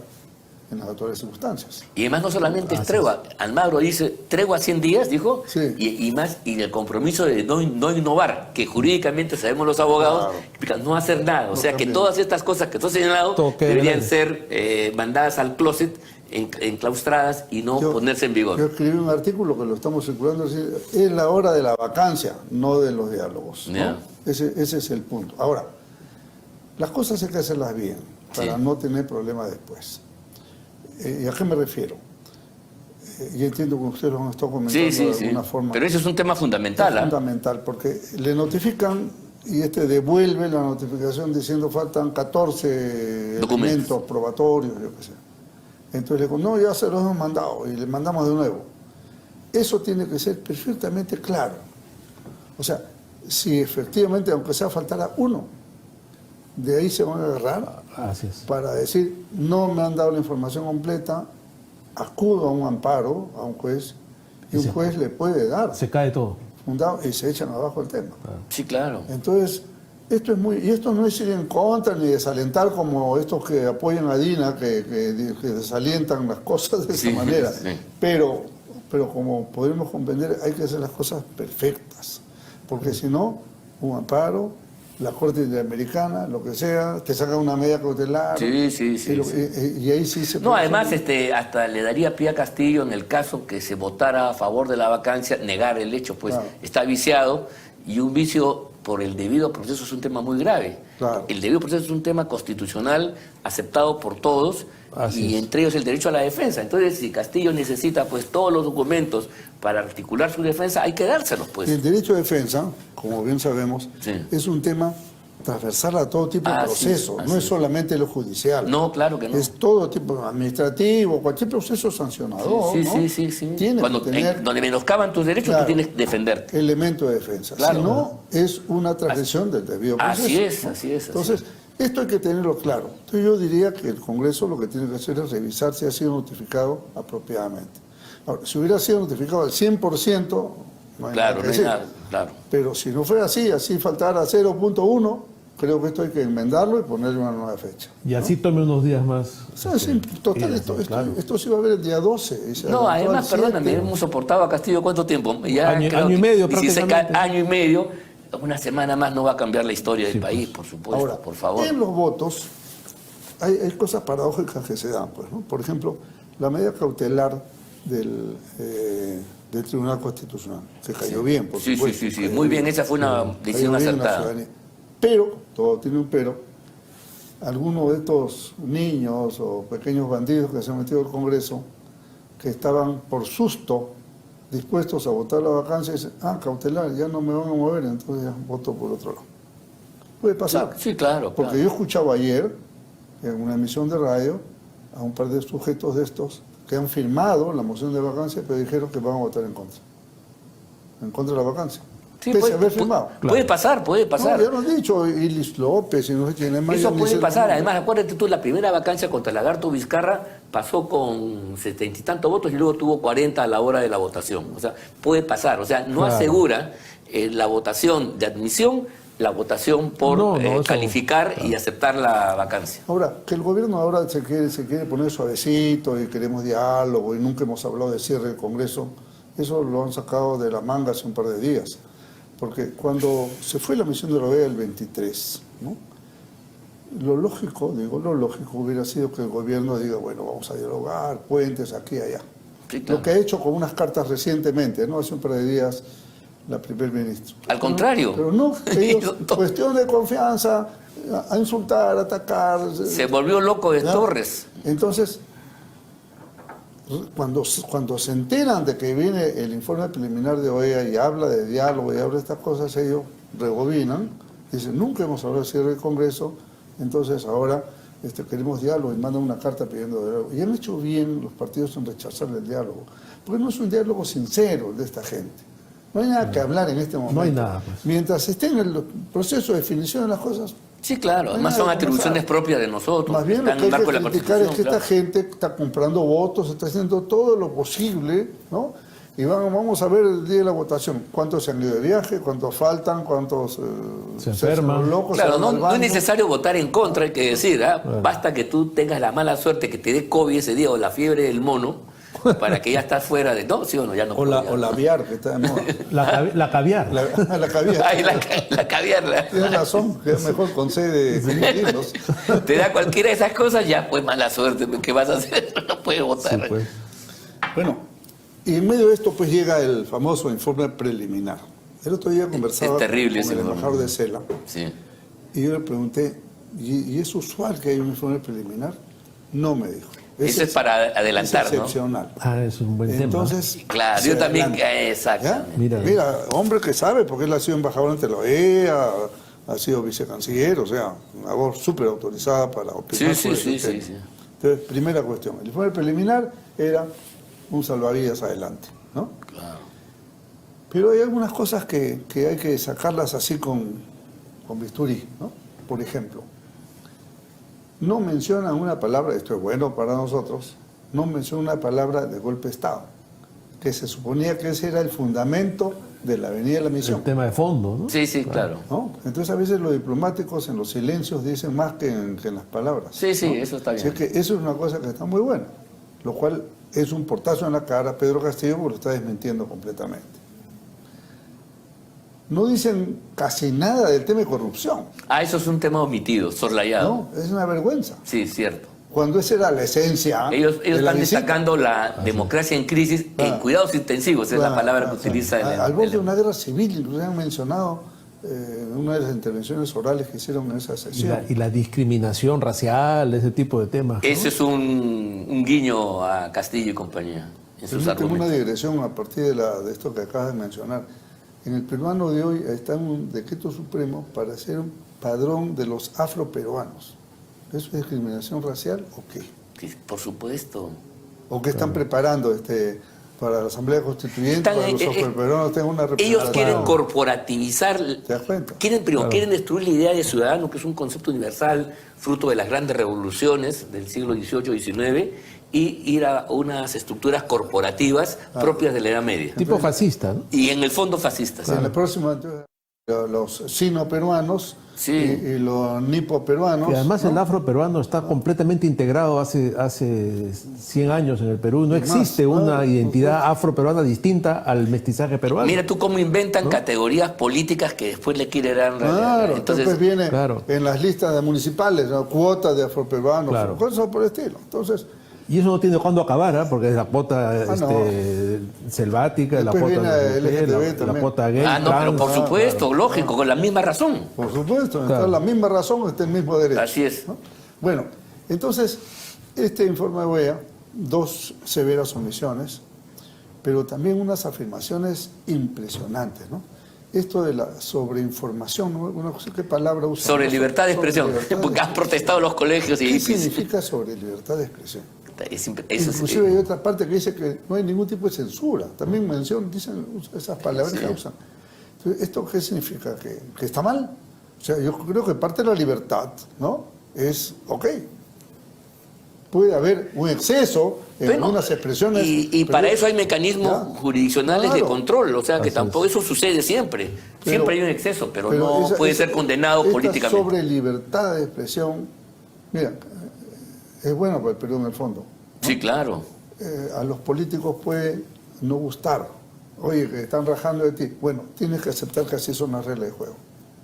[SPEAKER 4] en las actuales circunstancias.
[SPEAKER 1] Y además no solamente es tregua. Almagro dice tregua 100 días, dijo,
[SPEAKER 4] Sí.
[SPEAKER 1] y el compromiso de no innovar, que jurídicamente sabemos los abogados,
[SPEAKER 4] Claro.
[SPEAKER 1] implica no hacer nada. O
[SPEAKER 4] No
[SPEAKER 1] sea que
[SPEAKER 4] cambiar.
[SPEAKER 1] todas estas cosas que tú has señalado
[SPEAKER 2] Todo queda
[SPEAKER 1] deberían
[SPEAKER 2] en el
[SPEAKER 1] ser mandadas al closet, enclaustradas y no ponerse en vigor.
[SPEAKER 4] Yo escribí un artículo que lo estamos circulando, es la hora de la vacancia, no de los diálogos, ¿no?
[SPEAKER 1] Ya.
[SPEAKER 4] Ese es el punto. Ahora, las cosas hay que hacerlas bien, para
[SPEAKER 1] Sí.
[SPEAKER 4] no tener problemas después. ¿Y a qué me refiero? Yo entiendo que ustedes lo han estado comentando
[SPEAKER 1] Sí,
[SPEAKER 4] de
[SPEAKER 1] sí.
[SPEAKER 4] alguna forma.
[SPEAKER 1] Pero eso es un tema fundamental.
[SPEAKER 4] Es
[SPEAKER 1] ¿Ah?
[SPEAKER 4] fundamental, porque le notifican y devuelve la notificación diciendo faltan 14
[SPEAKER 1] Documentos.
[SPEAKER 4] elementos probatorios, yo qué sé. Entonces le digo, no, ya se los hemos mandado y le mandamos de nuevo. Eso tiene que ser perfectamente claro. O sea, si efectivamente, aunque sea faltara uno, de ahí se van a agarrar
[SPEAKER 2] Así es.
[SPEAKER 4] para decir, no me han dado la información completa, acudo a un amparo, a un juez, y un
[SPEAKER 2] Sí.
[SPEAKER 4] juez le puede dar
[SPEAKER 2] Se cae todo.
[SPEAKER 4] fundado y se echan abajo el tema.
[SPEAKER 1] Sí, claro.
[SPEAKER 4] Entonces, y esto no es ir en contra ni desalentar como estos que apoyan a Dina, que desalientan las cosas de
[SPEAKER 1] Sí,
[SPEAKER 4] esa manera.
[SPEAKER 1] sí.
[SPEAKER 4] Pero como podemos comprender, hay que hacer las cosas perfectas, porque si no, un amparo, la Corte Interamericana, lo que sea, te saca una medida cautelar.
[SPEAKER 1] Sí.
[SPEAKER 4] Y ahí sí se
[SPEAKER 1] No,
[SPEAKER 4] puede
[SPEAKER 1] además
[SPEAKER 4] hacer-
[SPEAKER 1] hasta le daría pie a Castillo en el caso que se votara a favor de la vacancia, negar el hecho, pues
[SPEAKER 4] Claro.
[SPEAKER 1] está viciado, y un vicio por el debido proceso es un tema muy grave.
[SPEAKER 4] Claro.
[SPEAKER 1] El debido proceso es un tema constitucional aceptado por todos,
[SPEAKER 2] Así
[SPEAKER 1] y
[SPEAKER 2] es.
[SPEAKER 1] entre ellos el derecho a la defensa. Entonces, si Castillo necesita pues todos los documentos para articular su defensa, hay que dárselos,
[SPEAKER 4] Y
[SPEAKER 1] pues.
[SPEAKER 4] el derecho de defensa, como bien sabemos,
[SPEAKER 1] Sí.
[SPEAKER 4] es un tema transversal a todo tipo de
[SPEAKER 1] Así
[SPEAKER 4] proceso,
[SPEAKER 1] es,
[SPEAKER 4] no
[SPEAKER 1] así
[SPEAKER 4] es solamente lo judicial.
[SPEAKER 1] No, claro que no.
[SPEAKER 4] Es todo tipo administrativo, cualquier proceso sancionador.
[SPEAKER 1] Sí.
[SPEAKER 4] ¿no? Tiene
[SPEAKER 1] Cuando
[SPEAKER 4] que tener
[SPEAKER 1] donde menoscaban tus derechos,
[SPEAKER 4] Claro.
[SPEAKER 1] tú tienes que defenderte.
[SPEAKER 4] elemento de defensa.
[SPEAKER 1] Claro.
[SPEAKER 4] Si no, es una transgresión del debido proceso.
[SPEAKER 1] Así es,
[SPEAKER 4] ¿no?
[SPEAKER 1] así es.
[SPEAKER 4] Entonces, esto hay que tenerlo claro. Entonces, yo diría que el Congreso lo que tiene que hacer es revisar si ha sido notificado apropiadamente. Ahora, si hubiera sido notificado al 100%, no hay
[SPEAKER 1] Claro,
[SPEAKER 4] nada que
[SPEAKER 1] no hay
[SPEAKER 4] decir.
[SPEAKER 1] nada, claro.
[SPEAKER 4] Pero si no fuera así faltara 0.1, creo que esto hay que enmendarlo y ponerle una nueva fecha.
[SPEAKER 2] Y así tome unos días más.
[SPEAKER 4] O sea, sí, total,
[SPEAKER 2] sí,
[SPEAKER 4] esto,
[SPEAKER 2] claro.
[SPEAKER 4] esto se va a ver el día 12. y se
[SPEAKER 1] No,
[SPEAKER 4] adelantó al
[SPEAKER 1] además,
[SPEAKER 4] 7.
[SPEAKER 1] perdóname, hemos soportado a Castillo ¿cuánto tiempo? Ya
[SPEAKER 2] Año
[SPEAKER 1] creo
[SPEAKER 2] y
[SPEAKER 1] que
[SPEAKER 2] medio,
[SPEAKER 1] 16
[SPEAKER 2] prácticamente.
[SPEAKER 1] año y medio, una semana más no va a cambiar la historia del país, por supuesto,
[SPEAKER 4] Ahora,
[SPEAKER 1] por favor.
[SPEAKER 4] en los votos hay cosas paradójicas que se dan. Pues, ¿no? Por ejemplo, la medida cautelar del Tribunal Constitucional, que cayó bien, por
[SPEAKER 1] Sí,
[SPEAKER 4] supuesto.
[SPEAKER 1] sí, muy bien, esa fue una
[SPEAKER 4] Cayó
[SPEAKER 1] decisión
[SPEAKER 4] bien en la
[SPEAKER 1] acertada.
[SPEAKER 4] ciudadanía. Pero, todo tiene un pero, algunos de estos niños o pequeños bandidos que se han metido al Congreso, que estaban por susto dispuestos a votar la vacancia, dicen, cautelar, ya no me van a mover, entonces ya voto por otro lado. Puede pasar.
[SPEAKER 1] Sí, claro.
[SPEAKER 4] Porque
[SPEAKER 1] claro.
[SPEAKER 4] yo escuchaba ayer, en una emisión de radio, a un par de sujetos de estos que han firmado la moción de vacancia, pero dijeron que van a votar en contra de la vacancia.
[SPEAKER 1] Sí,
[SPEAKER 4] pese a haber firmado.
[SPEAKER 1] puede pasar.
[SPEAKER 4] No, ya lo han dicho, Ilis López y no sé quién es más.
[SPEAKER 1] Eso
[SPEAKER 4] ya ni
[SPEAKER 1] puede
[SPEAKER 4] sé-
[SPEAKER 1] pasar. Además, acuérdate tú, la primera vacancia contra Lagarto Vizcarra pasó con 70 y tantos votos y luego tuvo 40 a la hora de la votación. O sea, puede pasar. O sea, no
[SPEAKER 2] Claro.
[SPEAKER 1] asegura la votación de admisión, la votación por
[SPEAKER 2] No, eso-
[SPEAKER 1] calificar y aceptar la vacancia.
[SPEAKER 4] Ahora, que el gobierno ahora se quiere poner suavecito y queremos diálogo y nunca hemos hablado de cierre del Congreso, eso lo han sacado de la manga hace un par de días. Porque cuando se fue la misión de la OEA el 23, ¿no? Lo lógico hubiera sido que el gobierno diga, bueno, vamos a dialogar, puentes aquí y allá.
[SPEAKER 1] Sí, claro.
[SPEAKER 4] Lo que ha hecho con unas cartas recientemente, ¿no? Hace un par de días, la primer ministro.
[SPEAKER 1] Al contrario.
[SPEAKER 4] Pero no, ellos,
[SPEAKER 1] Ellos-
[SPEAKER 4] cuestión de confianza, a insultar, a atacar.
[SPEAKER 1] Se volvió loco de
[SPEAKER 4] ¿ya?
[SPEAKER 1] Torres.
[SPEAKER 4] Entonces, cuando se enteran de que viene el informe preliminar de OEA y habla de diálogo y habla de estas cosas, ellos rebobinan, dicen, nunca hemos hablado de cierre del Congreso, entonces ahora queremos diálogo y mandan una carta pidiendo diálogo. Y han hecho bien los partidos en rechazar el diálogo, porque no es un diálogo sincero el de esta gente. No hay nada que hablar en este momento.
[SPEAKER 2] No hay nada, pues.
[SPEAKER 4] Mientras esté en el proceso de definición de las cosas,
[SPEAKER 1] Sí, claro.
[SPEAKER 4] no hay
[SPEAKER 1] Además
[SPEAKER 4] nada
[SPEAKER 1] son
[SPEAKER 4] que
[SPEAKER 1] atribuciones
[SPEAKER 4] conversar.
[SPEAKER 1] propias de nosotros.
[SPEAKER 4] Más bien lo
[SPEAKER 1] están
[SPEAKER 4] que
[SPEAKER 1] en
[SPEAKER 4] hay
[SPEAKER 1] el marco
[SPEAKER 4] que
[SPEAKER 1] de la
[SPEAKER 4] criticar es que
[SPEAKER 1] Constitución.
[SPEAKER 4] esta gente está comprando votos, está haciendo todo lo posible, ¿no? Y vamos a ver el día de la votación, cuántos se han ido de viaje, cuántos faltan, cuántos
[SPEAKER 2] Se enferman.
[SPEAKER 4] hacen los locos,
[SPEAKER 1] Claro,
[SPEAKER 4] se van
[SPEAKER 1] no,
[SPEAKER 4] al
[SPEAKER 1] no es
[SPEAKER 4] baño.
[SPEAKER 1] necesario votar en contra, hay que decir, ¿ah? Basta que tú tengas la mala suerte que te dé COVID ese día o la fiebre del mono para que ya estás fuera de... No, sí o no, ya no.
[SPEAKER 4] O la,
[SPEAKER 1] puedo, ya.
[SPEAKER 4] o la viar, que está de moda.
[SPEAKER 2] La caviar.
[SPEAKER 4] La caviar.
[SPEAKER 1] Ay, la caviar.
[SPEAKER 4] Tienes razón, que es mejor con C de kilos.
[SPEAKER 1] Te da cualquiera de esas cosas, ya pues mala suerte. ¿Qué vas a hacer? No puedes votar.
[SPEAKER 2] Sí, pues.
[SPEAKER 4] Bueno, y en medio de esto pues llega el famoso informe preliminar. El otro día conversaba
[SPEAKER 1] Es terrible
[SPEAKER 4] con
[SPEAKER 1] ese
[SPEAKER 4] el
[SPEAKER 1] informe.
[SPEAKER 4] embajador de Cela
[SPEAKER 1] Sí.
[SPEAKER 4] y yo le pregunté, ¿y es usual que haya un informe preliminar? No me dijo.
[SPEAKER 1] Eso es para adelantar,
[SPEAKER 4] es
[SPEAKER 1] ¿no?
[SPEAKER 4] excepcional.
[SPEAKER 2] Ah, es un buen
[SPEAKER 4] Entonces,
[SPEAKER 1] Claro,
[SPEAKER 4] se
[SPEAKER 1] yo también...
[SPEAKER 4] adelanta.
[SPEAKER 1] Exactamente.
[SPEAKER 4] ¿Ya?
[SPEAKER 2] Mira.
[SPEAKER 4] Hombre que sabe, porque él ha sido embajador ante la OEA, ha sido vicecanciller, o sea, una voz súper autorizada para opinar
[SPEAKER 1] Sí,
[SPEAKER 4] sobre
[SPEAKER 1] sí,
[SPEAKER 4] ese
[SPEAKER 1] sí,
[SPEAKER 4] tema.
[SPEAKER 1] sí.
[SPEAKER 4] Entonces, primera cuestión, el informe preliminar era un salvavidas adelante, ¿no?
[SPEAKER 1] Claro.
[SPEAKER 4] Pero hay algunas cosas que hay que sacarlas así con bisturí, ¿no? Por ejemplo, no mencionan una palabra, esto es bueno para nosotros, no menciona una palabra de golpe de Estado, que se suponía que ese era el fundamento de la Avenida de la Misión.
[SPEAKER 2] El tema de fondo, ¿no?
[SPEAKER 1] Sí, sí, claro.
[SPEAKER 4] ¿No? Entonces a veces los diplomáticos en los silencios dicen más que en las palabras.
[SPEAKER 1] Sí, sí,
[SPEAKER 4] ¿no?
[SPEAKER 1] eso está bien.
[SPEAKER 4] Así que eso es una cosa que está muy buena, lo cual es un portazo en la cara a Pedro Castillo porque lo está desmintiendo completamente. No dicen casi nada del tema de corrupción,
[SPEAKER 1] Ah, eso es un tema omitido, soslayado.
[SPEAKER 4] ¿no? Es una vergüenza.
[SPEAKER 1] Sí, cierto.
[SPEAKER 4] Cuando esa era la esencia
[SPEAKER 1] Ellos
[SPEAKER 4] de la
[SPEAKER 1] están
[SPEAKER 4] visita.
[SPEAKER 1] destacando la democracia en crisis en
[SPEAKER 4] Claro.
[SPEAKER 1] cuidados intensivos, es la
[SPEAKER 4] Claro,
[SPEAKER 1] palabra
[SPEAKER 4] claro,
[SPEAKER 1] que utiliza
[SPEAKER 4] claro.
[SPEAKER 1] el...
[SPEAKER 4] Al borde de
[SPEAKER 1] el-
[SPEAKER 4] una guerra civil, incluso han mencionado en una de las intervenciones orales que hicieron en esa sesión.
[SPEAKER 2] Y la discriminación racial, ese tipo de temas. ¿no?
[SPEAKER 1] Ese es un guiño a Castillo y compañía en sus
[SPEAKER 4] Permíteme una
[SPEAKER 1] argumentos.
[SPEAKER 4] digresión a partir de esto que acabas de mencionar. En el peruano de hoy está un decreto supremo para ser un padrón de los afroperuanos. ¿Eso es discriminación racial o qué?
[SPEAKER 1] Sí, por supuesto.
[SPEAKER 4] ¿O qué están preparando para la Asamblea Constituyente,
[SPEAKER 1] Están,
[SPEAKER 4] para que los afroperuanos tengan una
[SPEAKER 1] Ellos
[SPEAKER 4] representación?
[SPEAKER 1] quieren corporativizar,
[SPEAKER 4] ¿Te das cuenta?
[SPEAKER 1] quieren destruir la idea de ciudadano, que es un concepto universal, fruto de las grandes revoluciones del siglo XVIII y XIX, y ir a unas estructuras corporativas propias de la Edad Media.
[SPEAKER 2] Tipo fascista, ¿no?
[SPEAKER 1] Y en el fondo fascistas.
[SPEAKER 4] En la próxima, entonces, los sino-peruanos
[SPEAKER 1] Sí.
[SPEAKER 4] y los nipo-peruanos.
[SPEAKER 2] Y además
[SPEAKER 4] ¿no?
[SPEAKER 2] el afro-peruano está completamente integrado hace 100 años en el Perú. No existe
[SPEAKER 4] más,
[SPEAKER 2] una
[SPEAKER 4] claro.
[SPEAKER 2] identidad afro-peruana distinta al mestizaje peruano.
[SPEAKER 1] Mira tú cómo inventan categorías políticas que después le quieren dar
[SPEAKER 4] Claro,
[SPEAKER 1] entonces
[SPEAKER 4] entonces viene
[SPEAKER 2] claro.
[SPEAKER 4] en las listas de municipales, ¿no? Cuotas de afroperuanos,
[SPEAKER 2] Claro.
[SPEAKER 4] cosas por el estilo. Entonces,
[SPEAKER 2] Y eso no tiene cuándo acabar, ¿ah? Porque es la cuota selvática, la
[SPEAKER 4] Después
[SPEAKER 2] cuota
[SPEAKER 4] viene
[SPEAKER 2] LGBT,
[SPEAKER 4] LGTB
[SPEAKER 2] la
[SPEAKER 4] también.
[SPEAKER 2] cuota gay,
[SPEAKER 1] no, pero
[SPEAKER 2] trans.
[SPEAKER 1] por supuesto, lógico, con la misma razón.
[SPEAKER 4] por supuesto,
[SPEAKER 2] Claro.
[SPEAKER 4] está la misma razón, está el mismo derecho.
[SPEAKER 1] Así es.
[SPEAKER 4] ¿no? Bueno, entonces, este informe de OEA, 2 severas omisiones, pero también unas afirmaciones impresionantes, ¿no? Esto de la sobreinformación, ¿no? Una cosa, ¿qué palabra usa?
[SPEAKER 1] Sobre libertad de expresión,
[SPEAKER 4] libertad de
[SPEAKER 1] porque han protestado los colegios y
[SPEAKER 4] ¿Qué significa sobre libertad de expresión?
[SPEAKER 1] eso
[SPEAKER 4] Inclusive hay otra parte que dice que no hay ningún tipo de censura. También dicen esas palabras
[SPEAKER 1] Sí.
[SPEAKER 4] que usan. Entonces, ¿esto qué significa? ¿Que está mal? O sea, yo creo que parte de la libertad, ¿no? Es, ok, puede haber un exceso en
[SPEAKER 1] Bueno,
[SPEAKER 4] algunas expresiones.
[SPEAKER 1] y
[SPEAKER 4] pero-
[SPEAKER 1] para eso hay mecanismos
[SPEAKER 4] Ya.
[SPEAKER 1] jurisdiccionales de
[SPEAKER 4] Claro.
[SPEAKER 1] control, o sea que
[SPEAKER 2] Así
[SPEAKER 1] tampoco eso sucede siempre.
[SPEAKER 4] Pero-
[SPEAKER 1] Siempre hay un exceso, pero no
[SPEAKER 4] esa-
[SPEAKER 1] puede
[SPEAKER 4] esa-
[SPEAKER 1] ser condenado
[SPEAKER 4] esta
[SPEAKER 1] políticamente.
[SPEAKER 4] Sobre libertad de expresión, mira, es bueno para el Perú en el fondo.
[SPEAKER 1] Sí, claro.
[SPEAKER 4] A los políticos puede no gustar. Oye, que están rajando de ti. Bueno, tienes que aceptar que así son las reglas de juego,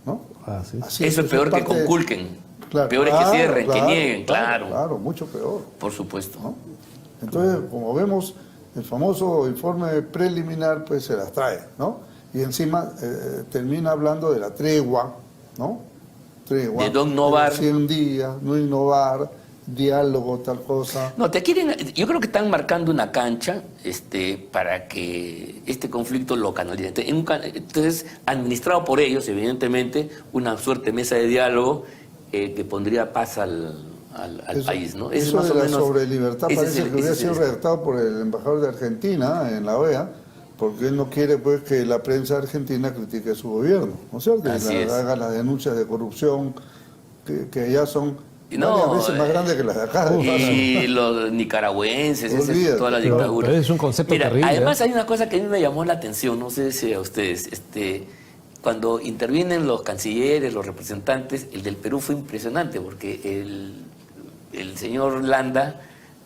[SPEAKER 4] ¿no?
[SPEAKER 2] Ah, sí.
[SPEAKER 4] Así
[SPEAKER 1] Eso es peor que
[SPEAKER 4] parte de-
[SPEAKER 1] conculquen.
[SPEAKER 4] Claro,
[SPEAKER 1] Peor es que
[SPEAKER 4] claro,
[SPEAKER 1] cierren, que
[SPEAKER 4] claro,
[SPEAKER 1] nieguen, claro.
[SPEAKER 4] Claro, mucho peor.
[SPEAKER 1] Por supuesto.
[SPEAKER 4] ¿no? Entonces, como vemos, el famoso informe preliminar pues se las trae, ¿no? y encima termina hablando de la tregua, ¿no? Tregua.
[SPEAKER 1] De no innovar.
[SPEAKER 4] 100 días, no innovar, diálogo, tal cosa.
[SPEAKER 1] No, yo creo que están marcando una cancha para que este conflicto lo canalice. Entonces, administrado por ellos, evidentemente, una suerte mesa de diálogo que pondría paz al país, ¿no?
[SPEAKER 4] Eso
[SPEAKER 1] más
[SPEAKER 4] de
[SPEAKER 1] o
[SPEAKER 4] la
[SPEAKER 1] menos,
[SPEAKER 4] sobrelibertad
[SPEAKER 1] ese
[SPEAKER 4] parece
[SPEAKER 1] es el-
[SPEAKER 4] que hubiera
[SPEAKER 1] ese es
[SPEAKER 4] sido
[SPEAKER 1] el-
[SPEAKER 4] redactado por el embajador de Argentina en la OEA, porque él no quiere pues que la prensa argentina critique a su gobierno, ¿no es cierto?
[SPEAKER 1] Así es.
[SPEAKER 4] Haga las denuncias de corrupción que allá son
[SPEAKER 1] No,
[SPEAKER 4] varias veces más grandes que las de acá.
[SPEAKER 1] Y los nicaragüenses,
[SPEAKER 4] Olvídate,
[SPEAKER 1] toda la
[SPEAKER 4] claro.
[SPEAKER 1] dictadura.
[SPEAKER 5] Pero es un concepto
[SPEAKER 1] Mira,
[SPEAKER 5] terrible,
[SPEAKER 1] además hay una cosa que a mí me llamó la atención, no sé si a ustedes, cuando intervienen los cancilleres, los representantes, el del Perú fue impresionante, porque el señor Landa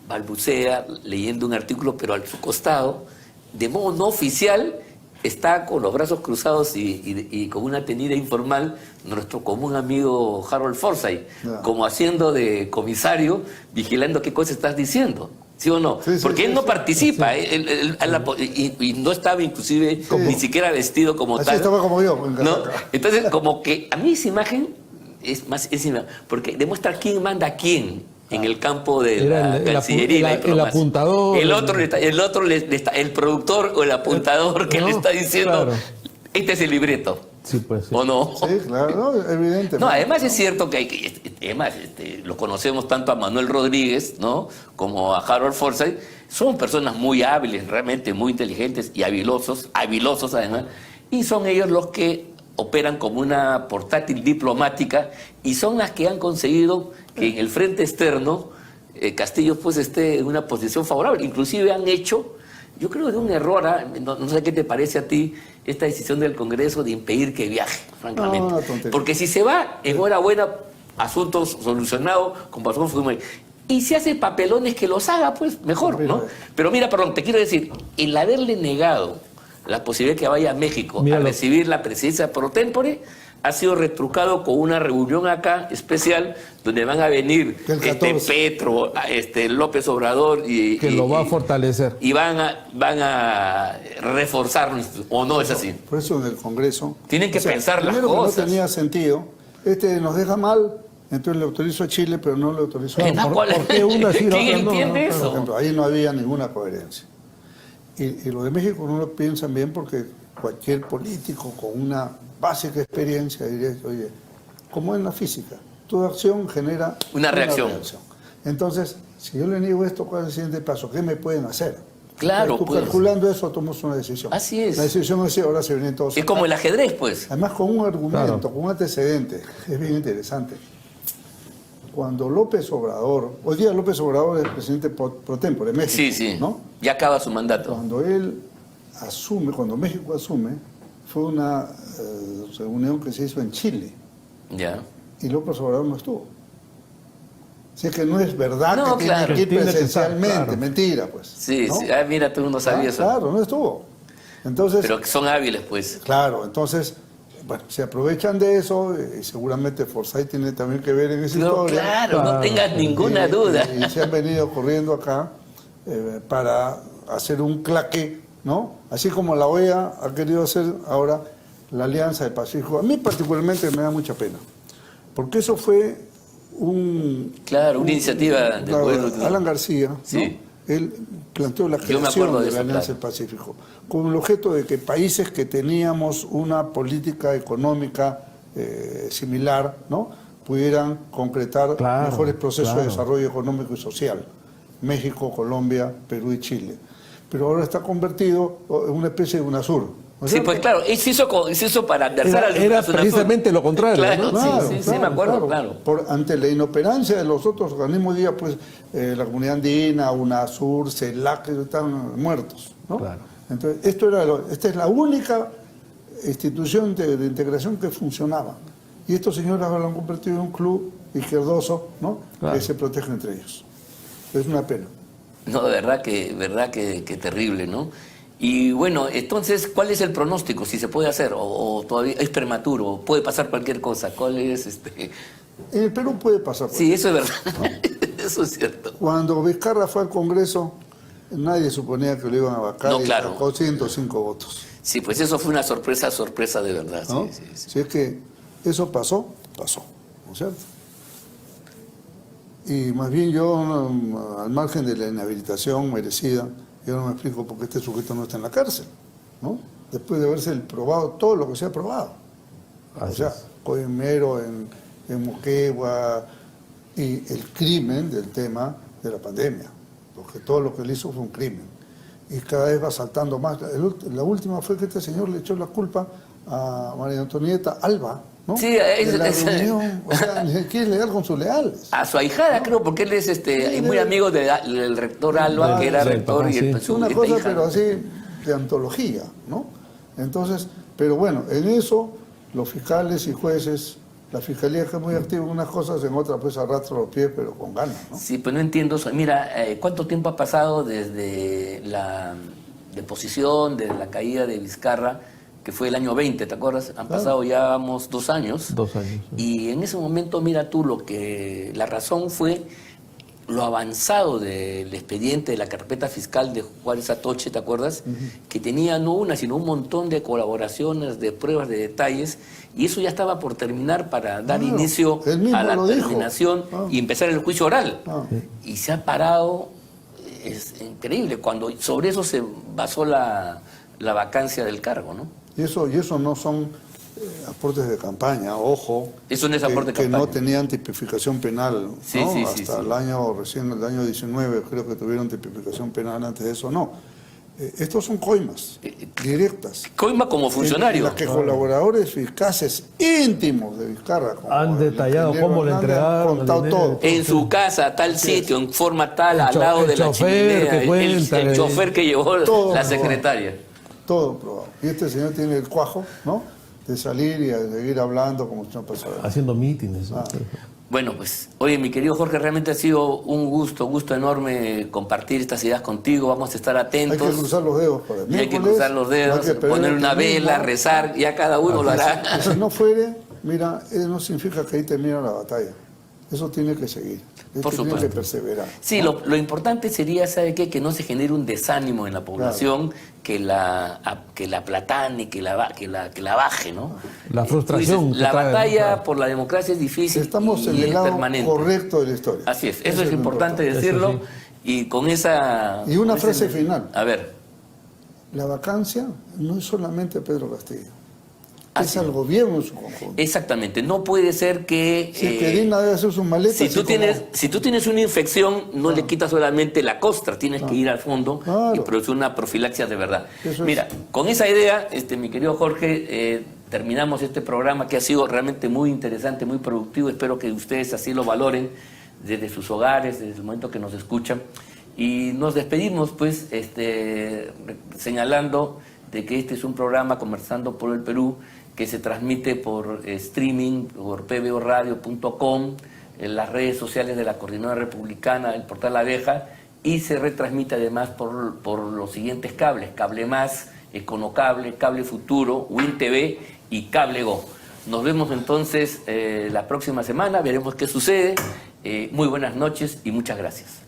[SPEAKER 1] balbucea leyendo un artículo, pero a su costado, de modo no oficial, está con los brazos cruzados y con una tenida informal nuestro común amigo Harold Forsyth,
[SPEAKER 4] Ya.
[SPEAKER 1] como haciendo de comisario, vigilando qué cosa estás diciendo. ¿Sí o no?
[SPEAKER 4] Sí, sí,
[SPEAKER 1] Porque
[SPEAKER 4] sí,
[SPEAKER 1] él no
[SPEAKER 4] sí.
[SPEAKER 1] participa, y no estaba inclusive ni siquiera vestido como
[SPEAKER 4] Así
[SPEAKER 1] tal.
[SPEAKER 4] estaba como yo. en
[SPEAKER 1] ¿No?
[SPEAKER 4] casaca.
[SPEAKER 1] Entonces, como que a mí esa imagen porque demuestra quién manda a quién en el campo de
[SPEAKER 5] Era
[SPEAKER 1] la
[SPEAKER 5] el
[SPEAKER 1] Cancillería y la
[SPEAKER 5] el
[SPEAKER 1] diplomacia.
[SPEAKER 5] apuntador.
[SPEAKER 1] El productor o el apuntador que
[SPEAKER 5] ¿no?
[SPEAKER 1] le está diciendo,
[SPEAKER 5] Claro.
[SPEAKER 1] este es el libreto,
[SPEAKER 5] Sí, pues. Sí.
[SPEAKER 1] ¿o no?
[SPEAKER 4] Sí, claro, no, evidentemente.
[SPEAKER 1] No, además es cierto que además, lo conocemos tanto a Manuel Rodríguez, ¿no? Como a Harold Forsyth. Son personas muy hábiles, realmente muy inteligentes y habilosos además, y son ellos los que operan como una portátil diplomática y son las que han conseguido que en el frente externo Castillo pues esté en una posición favorable. Inclusive han hecho, yo creo de un error, no sé qué te parece a ti, esta decisión del Congreso de impedir que viaje, francamente.
[SPEAKER 4] No, una tontería.
[SPEAKER 1] Porque si se va, enhorabuena, asunto solucionado, con pasó fue y si hace papelones que los haga, pues mejor, ¿no? Pero mira, perdón, te quiero decir, el haberle negado la posibilidad de que vaya a México a recibir la presidencia pro tempore ha sido retrucado con una reunión acá especial donde van a venir
[SPEAKER 4] El 14.
[SPEAKER 1] Petro, López Obrador y
[SPEAKER 5] Que lo va a fortalecer.
[SPEAKER 1] y van a reforzar, o no es así.
[SPEAKER 4] Por eso en el Congreso...
[SPEAKER 1] Tienen que pensar las
[SPEAKER 4] primero que
[SPEAKER 1] cosas.
[SPEAKER 4] no tenía sentido, nos deja mal, entonces le autorizo a Chile, pero no le autorizo a...
[SPEAKER 5] ¿por qué una sí, la
[SPEAKER 1] ¿Quién
[SPEAKER 5] otra no?
[SPEAKER 1] entiende
[SPEAKER 4] Por
[SPEAKER 1] eso?
[SPEAKER 4] ejemplo, ahí no había ninguna coherencia. Y lo de México no lo piensan bien porque cualquier político con una básica experiencia diría, oye, como en la física, toda acción genera
[SPEAKER 1] Una reacción.
[SPEAKER 4] Entonces, si yo le niego esto, ¿cuál es el siguiente paso? ¿Qué me pueden hacer?
[SPEAKER 1] Claro,
[SPEAKER 4] Tú
[SPEAKER 1] pues.
[SPEAKER 4] calculando eso, tomas una decisión.
[SPEAKER 1] Así es.
[SPEAKER 4] La decisión es, ahora se vienen todos.
[SPEAKER 1] Es
[SPEAKER 4] acá.
[SPEAKER 1] como el ajedrez, pues.
[SPEAKER 4] Además, con un argumento,
[SPEAKER 5] Claro.
[SPEAKER 4] con un antecedente, es bien interesante. Cuando López Obrador, hoy día López Obrador es presidente pro tempore de México,
[SPEAKER 1] Sí, sí.
[SPEAKER 4] ¿no?
[SPEAKER 1] Ya acaba su mandato.
[SPEAKER 4] Cuando él asume, cuando México asume, fue una reunión que se hizo en Chile
[SPEAKER 1] Ya.
[SPEAKER 4] y López Obrador no estuvo. Si es que no es verdad
[SPEAKER 1] No,
[SPEAKER 4] que
[SPEAKER 1] claro.
[SPEAKER 4] tiene que ir
[SPEAKER 5] Tiene que estar,
[SPEAKER 4] presencialmente,
[SPEAKER 5] claro.
[SPEAKER 4] mentira, pues.
[SPEAKER 1] Sí,
[SPEAKER 4] ¿no?
[SPEAKER 1] sí. Ah, mira, tú no sabías eso.
[SPEAKER 4] Claro, no estuvo. Entonces,
[SPEAKER 1] Pero que son hábiles, pues.
[SPEAKER 4] claro, entonces, bueno, se aprovechan de eso y seguramente Forsyth tiene también que ver en esa
[SPEAKER 1] No,
[SPEAKER 4] historia.
[SPEAKER 1] claro, no tengas ninguna
[SPEAKER 4] Y-
[SPEAKER 1] duda.
[SPEAKER 4] Y se han venido corriendo acá para hacer un claque, ¿no? Así como la OEA ha querido hacer ahora la Alianza del Pacífico. A mí particularmente me da mucha pena, porque eso fue
[SPEAKER 1] Claro, una iniciativa del
[SPEAKER 4] claro,
[SPEAKER 1] gobierno.
[SPEAKER 4] Alan García, ¿no?
[SPEAKER 1] Sí.
[SPEAKER 4] Él planteó la
[SPEAKER 1] Yo me
[SPEAKER 4] creación
[SPEAKER 1] acuerdo
[SPEAKER 4] de
[SPEAKER 1] de
[SPEAKER 4] la
[SPEAKER 1] eso,
[SPEAKER 4] Alianza
[SPEAKER 1] claro.
[SPEAKER 4] del Pacífico, con el objeto de que países que teníamos una política económica similar, ¿no?, pudieran concretar
[SPEAKER 5] Claro,
[SPEAKER 4] mejores procesos
[SPEAKER 5] claro.
[SPEAKER 4] de desarrollo económico y social. México, Colombia, Perú y Chile. Pero ahora está convertido en una especie de UNASUR. ¿no es
[SPEAKER 1] Sí,
[SPEAKER 4] cierto?
[SPEAKER 1] pues claro, se hizo para adversar al
[SPEAKER 5] Era
[SPEAKER 1] al-
[SPEAKER 5] precisamente lo contrario,
[SPEAKER 1] Claro,
[SPEAKER 5] ¿no?
[SPEAKER 1] sí, me acuerdo, claro.
[SPEAKER 4] Ante la inoperancia de los otros organismos, hoy día, pues, la Comunidad Andina, UNASUR, CELAC, están muertos, ¿no?
[SPEAKER 5] Claro.
[SPEAKER 4] Entonces, esta es la única institución de integración que funcionaba. Y estos señores ahora lo han convertido en un club izquierdoso, ¿no?,
[SPEAKER 5] Claro.
[SPEAKER 4] que se protege entre ellos. Es una pena.
[SPEAKER 1] No, de verdad que terrible, ¿no? Y bueno, entonces, ¿cuál es el pronóstico? Si se puede hacer, o todavía es prematuro, puede pasar cualquier cosa. ¿Cuál es
[SPEAKER 4] En el Perú puede pasar.
[SPEAKER 1] Sí, eso es verdad. Eso es cierto.
[SPEAKER 4] Cuando Vizcarra fue al Congreso, nadie suponía que lo iban a vacar
[SPEAKER 1] No,
[SPEAKER 4] y
[SPEAKER 1] claro.
[SPEAKER 4] sacó 105 votos.
[SPEAKER 1] Sí, pues eso fue una sorpresa de verdad.
[SPEAKER 4] ¿no?
[SPEAKER 1] Sí.
[SPEAKER 4] Si es que eso pasó, ¿no es cierto? Y más bien yo, al margen de la inhabilitación merecida, yo no me explico por qué este sujeto no está en la cárcel, ¿no? Después de haberse probado todo lo que se ha probado. O sea, Coimero en Moquegua y el crimen del tema de la pandemia, porque todo lo que él hizo fue un crimen. Y cada vez va saltando más. La última fue que este señor le echó la culpa a María Antonieta Alba, ¿no?
[SPEAKER 1] Sí,
[SPEAKER 4] de la reunión, o sea, ni siquiera es legal con sus leales.
[SPEAKER 1] A su ahijada, creo, porque él es muy amigo del rector Alba, que era
[SPEAKER 5] del
[SPEAKER 1] rector,
[SPEAKER 5] papá,
[SPEAKER 1] y
[SPEAKER 5] sí.
[SPEAKER 4] Es una
[SPEAKER 1] esta
[SPEAKER 4] cosa,
[SPEAKER 1] hija,
[SPEAKER 4] pero así, de antología, ¿no? Entonces, pero bueno, en eso los fiscales y jueces, la fiscalía que es muy activa en unas cosas, en otras pues arrastra los pies, pero con ganas, ¿no?
[SPEAKER 1] Sí, pues no entiendo eso. Mira, ¿cuánto tiempo ha pasado desde la deposición, desde la caída de Vizcarra, que fue el año 20, ¿te acuerdas? Han pasado ya, vamos, 2 años.
[SPEAKER 5] 2 años.
[SPEAKER 1] Y en ese momento, mira tú, la razón fue lo avanzado del expediente de la carpeta fiscal de Juárez Atoche, ¿te acuerdas? Que tenía no una, sino un montón de colaboraciones, de pruebas, de detalles, y eso ya estaba por terminar para dar
[SPEAKER 4] Claro,
[SPEAKER 1] inicio
[SPEAKER 4] él mismo
[SPEAKER 1] a la
[SPEAKER 4] lo dijo.
[SPEAKER 1] terminación y empezar el juicio oral. Y se ha parado, es increíble, cuando sobre eso se basó la vacancia del cargo, ¿no?
[SPEAKER 4] Y eso no son aportes de campaña, ojo.
[SPEAKER 1] Eso no es aporte de
[SPEAKER 4] que
[SPEAKER 1] campaña.
[SPEAKER 4] no tenían tipificación penal,
[SPEAKER 1] Sí,
[SPEAKER 4] ¿no?
[SPEAKER 1] sí,
[SPEAKER 4] Hasta
[SPEAKER 1] sí.
[SPEAKER 4] el año 19 creo que tuvieron tipificación penal, antes de eso no. Estos son coimas directas.
[SPEAKER 1] Coima como funcionario.
[SPEAKER 4] En las que colaboradores fiscales íntimos de Vizcarra, como
[SPEAKER 5] Han
[SPEAKER 4] el
[SPEAKER 5] detallado
[SPEAKER 4] ingeniero
[SPEAKER 5] cómo le
[SPEAKER 4] Hernández,
[SPEAKER 5] entregaron
[SPEAKER 4] han contado
[SPEAKER 5] el dinero.
[SPEAKER 4] todo.
[SPEAKER 1] En su casa, tal sitio, en forma tal, al
[SPEAKER 5] cho-
[SPEAKER 1] lado
[SPEAKER 5] el
[SPEAKER 1] de la
[SPEAKER 5] chofer
[SPEAKER 1] chimenea,
[SPEAKER 5] que cuenta,
[SPEAKER 1] el chofer que llevó
[SPEAKER 4] todo
[SPEAKER 1] la
[SPEAKER 4] probado.
[SPEAKER 1] secretaria.
[SPEAKER 4] Todo probado. Y este señor tiene el cuajo, ¿no? De salir y de seguir hablando como si no pasara nada.
[SPEAKER 5] Haciendo mítines. ¿no?
[SPEAKER 1] Bueno, pues, oye, mi querido Jorge, realmente ha sido un gusto enorme compartir estas ideas contigo. Vamos a estar
[SPEAKER 4] Hay
[SPEAKER 1] atentos.
[SPEAKER 4] que cruzar los dedos para el
[SPEAKER 1] Y hay que
[SPEAKER 4] miércoles,
[SPEAKER 1] cruzar los
[SPEAKER 4] no hay
[SPEAKER 1] dedos,
[SPEAKER 4] que perder
[SPEAKER 1] poner
[SPEAKER 4] el
[SPEAKER 1] una
[SPEAKER 4] optimismo.
[SPEAKER 1] vela, rezar, ya cada uno lo hará.
[SPEAKER 4] Y si no fuere, mira, eso no significa que ahí termina la batalla. Eso tiene que seguir.
[SPEAKER 1] Por
[SPEAKER 4] Tiene
[SPEAKER 1] supuesto.
[SPEAKER 4] que perseverar.
[SPEAKER 1] Sí, lo importante sería, ¿sabe qué? Que no se genere un desánimo en la población, que la platane, que la baje, ¿no?
[SPEAKER 5] La frustración
[SPEAKER 1] Tú dices,
[SPEAKER 5] que
[SPEAKER 1] la
[SPEAKER 5] trae,
[SPEAKER 1] batalla
[SPEAKER 5] claro.
[SPEAKER 1] por la democracia es difícil
[SPEAKER 4] Estamos
[SPEAKER 1] y
[SPEAKER 4] en el
[SPEAKER 1] es
[SPEAKER 4] lado
[SPEAKER 1] permanente.
[SPEAKER 4] correcto de la historia.
[SPEAKER 1] Así es, eso es
[SPEAKER 4] lo
[SPEAKER 1] importante
[SPEAKER 5] Eso
[SPEAKER 1] decirlo.
[SPEAKER 5] sí.
[SPEAKER 1] Y con esa...
[SPEAKER 4] Y una
[SPEAKER 1] con
[SPEAKER 4] frase
[SPEAKER 1] ese-
[SPEAKER 4] final.
[SPEAKER 1] A ver.
[SPEAKER 4] La vacancia no es solamente Pedro Castillo. Es
[SPEAKER 1] Así
[SPEAKER 4] al
[SPEAKER 1] es.
[SPEAKER 4] gobierno en su conjunto.
[SPEAKER 1] Exactamente, no puede ser que...
[SPEAKER 4] Si es que Dina debe hacer sus maletas.
[SPEAKER 1] Si
[SPEAKER 4] y como-
[SPEAKER 1] si tú tienes una infección, no le quitas solamente la costra, tienes que ir al fondo
[SPEAKER 4] Claro.
[SPEAKER 1] y producir una profilaxia de verdad.
[SPEAKER 4] Eso es.
[SPEAKER 1] Mira, con esa idea, mi querido Jorge, terminamos este programa que ha sido realmente muy interesante, muy productivo. Espero que ustedes así lo valoren desde sus hogares, desde el momento que nos escuchan. Y nos despedimos, pues, señalando de que este es un programa Conversando por el Perú, que se transmite por streaming, por pboradio.com, en las redes sociales de la Coordinadora Republicana, el portal La Abeja, y se retransmite además por los siguientes cables: Cable Más, Econocable, Cable Futuro, Win TV y Cable Go. Nos vemos entonces la próxima semana, veremos qué sucede. Muy buenas noches y muchas gracias.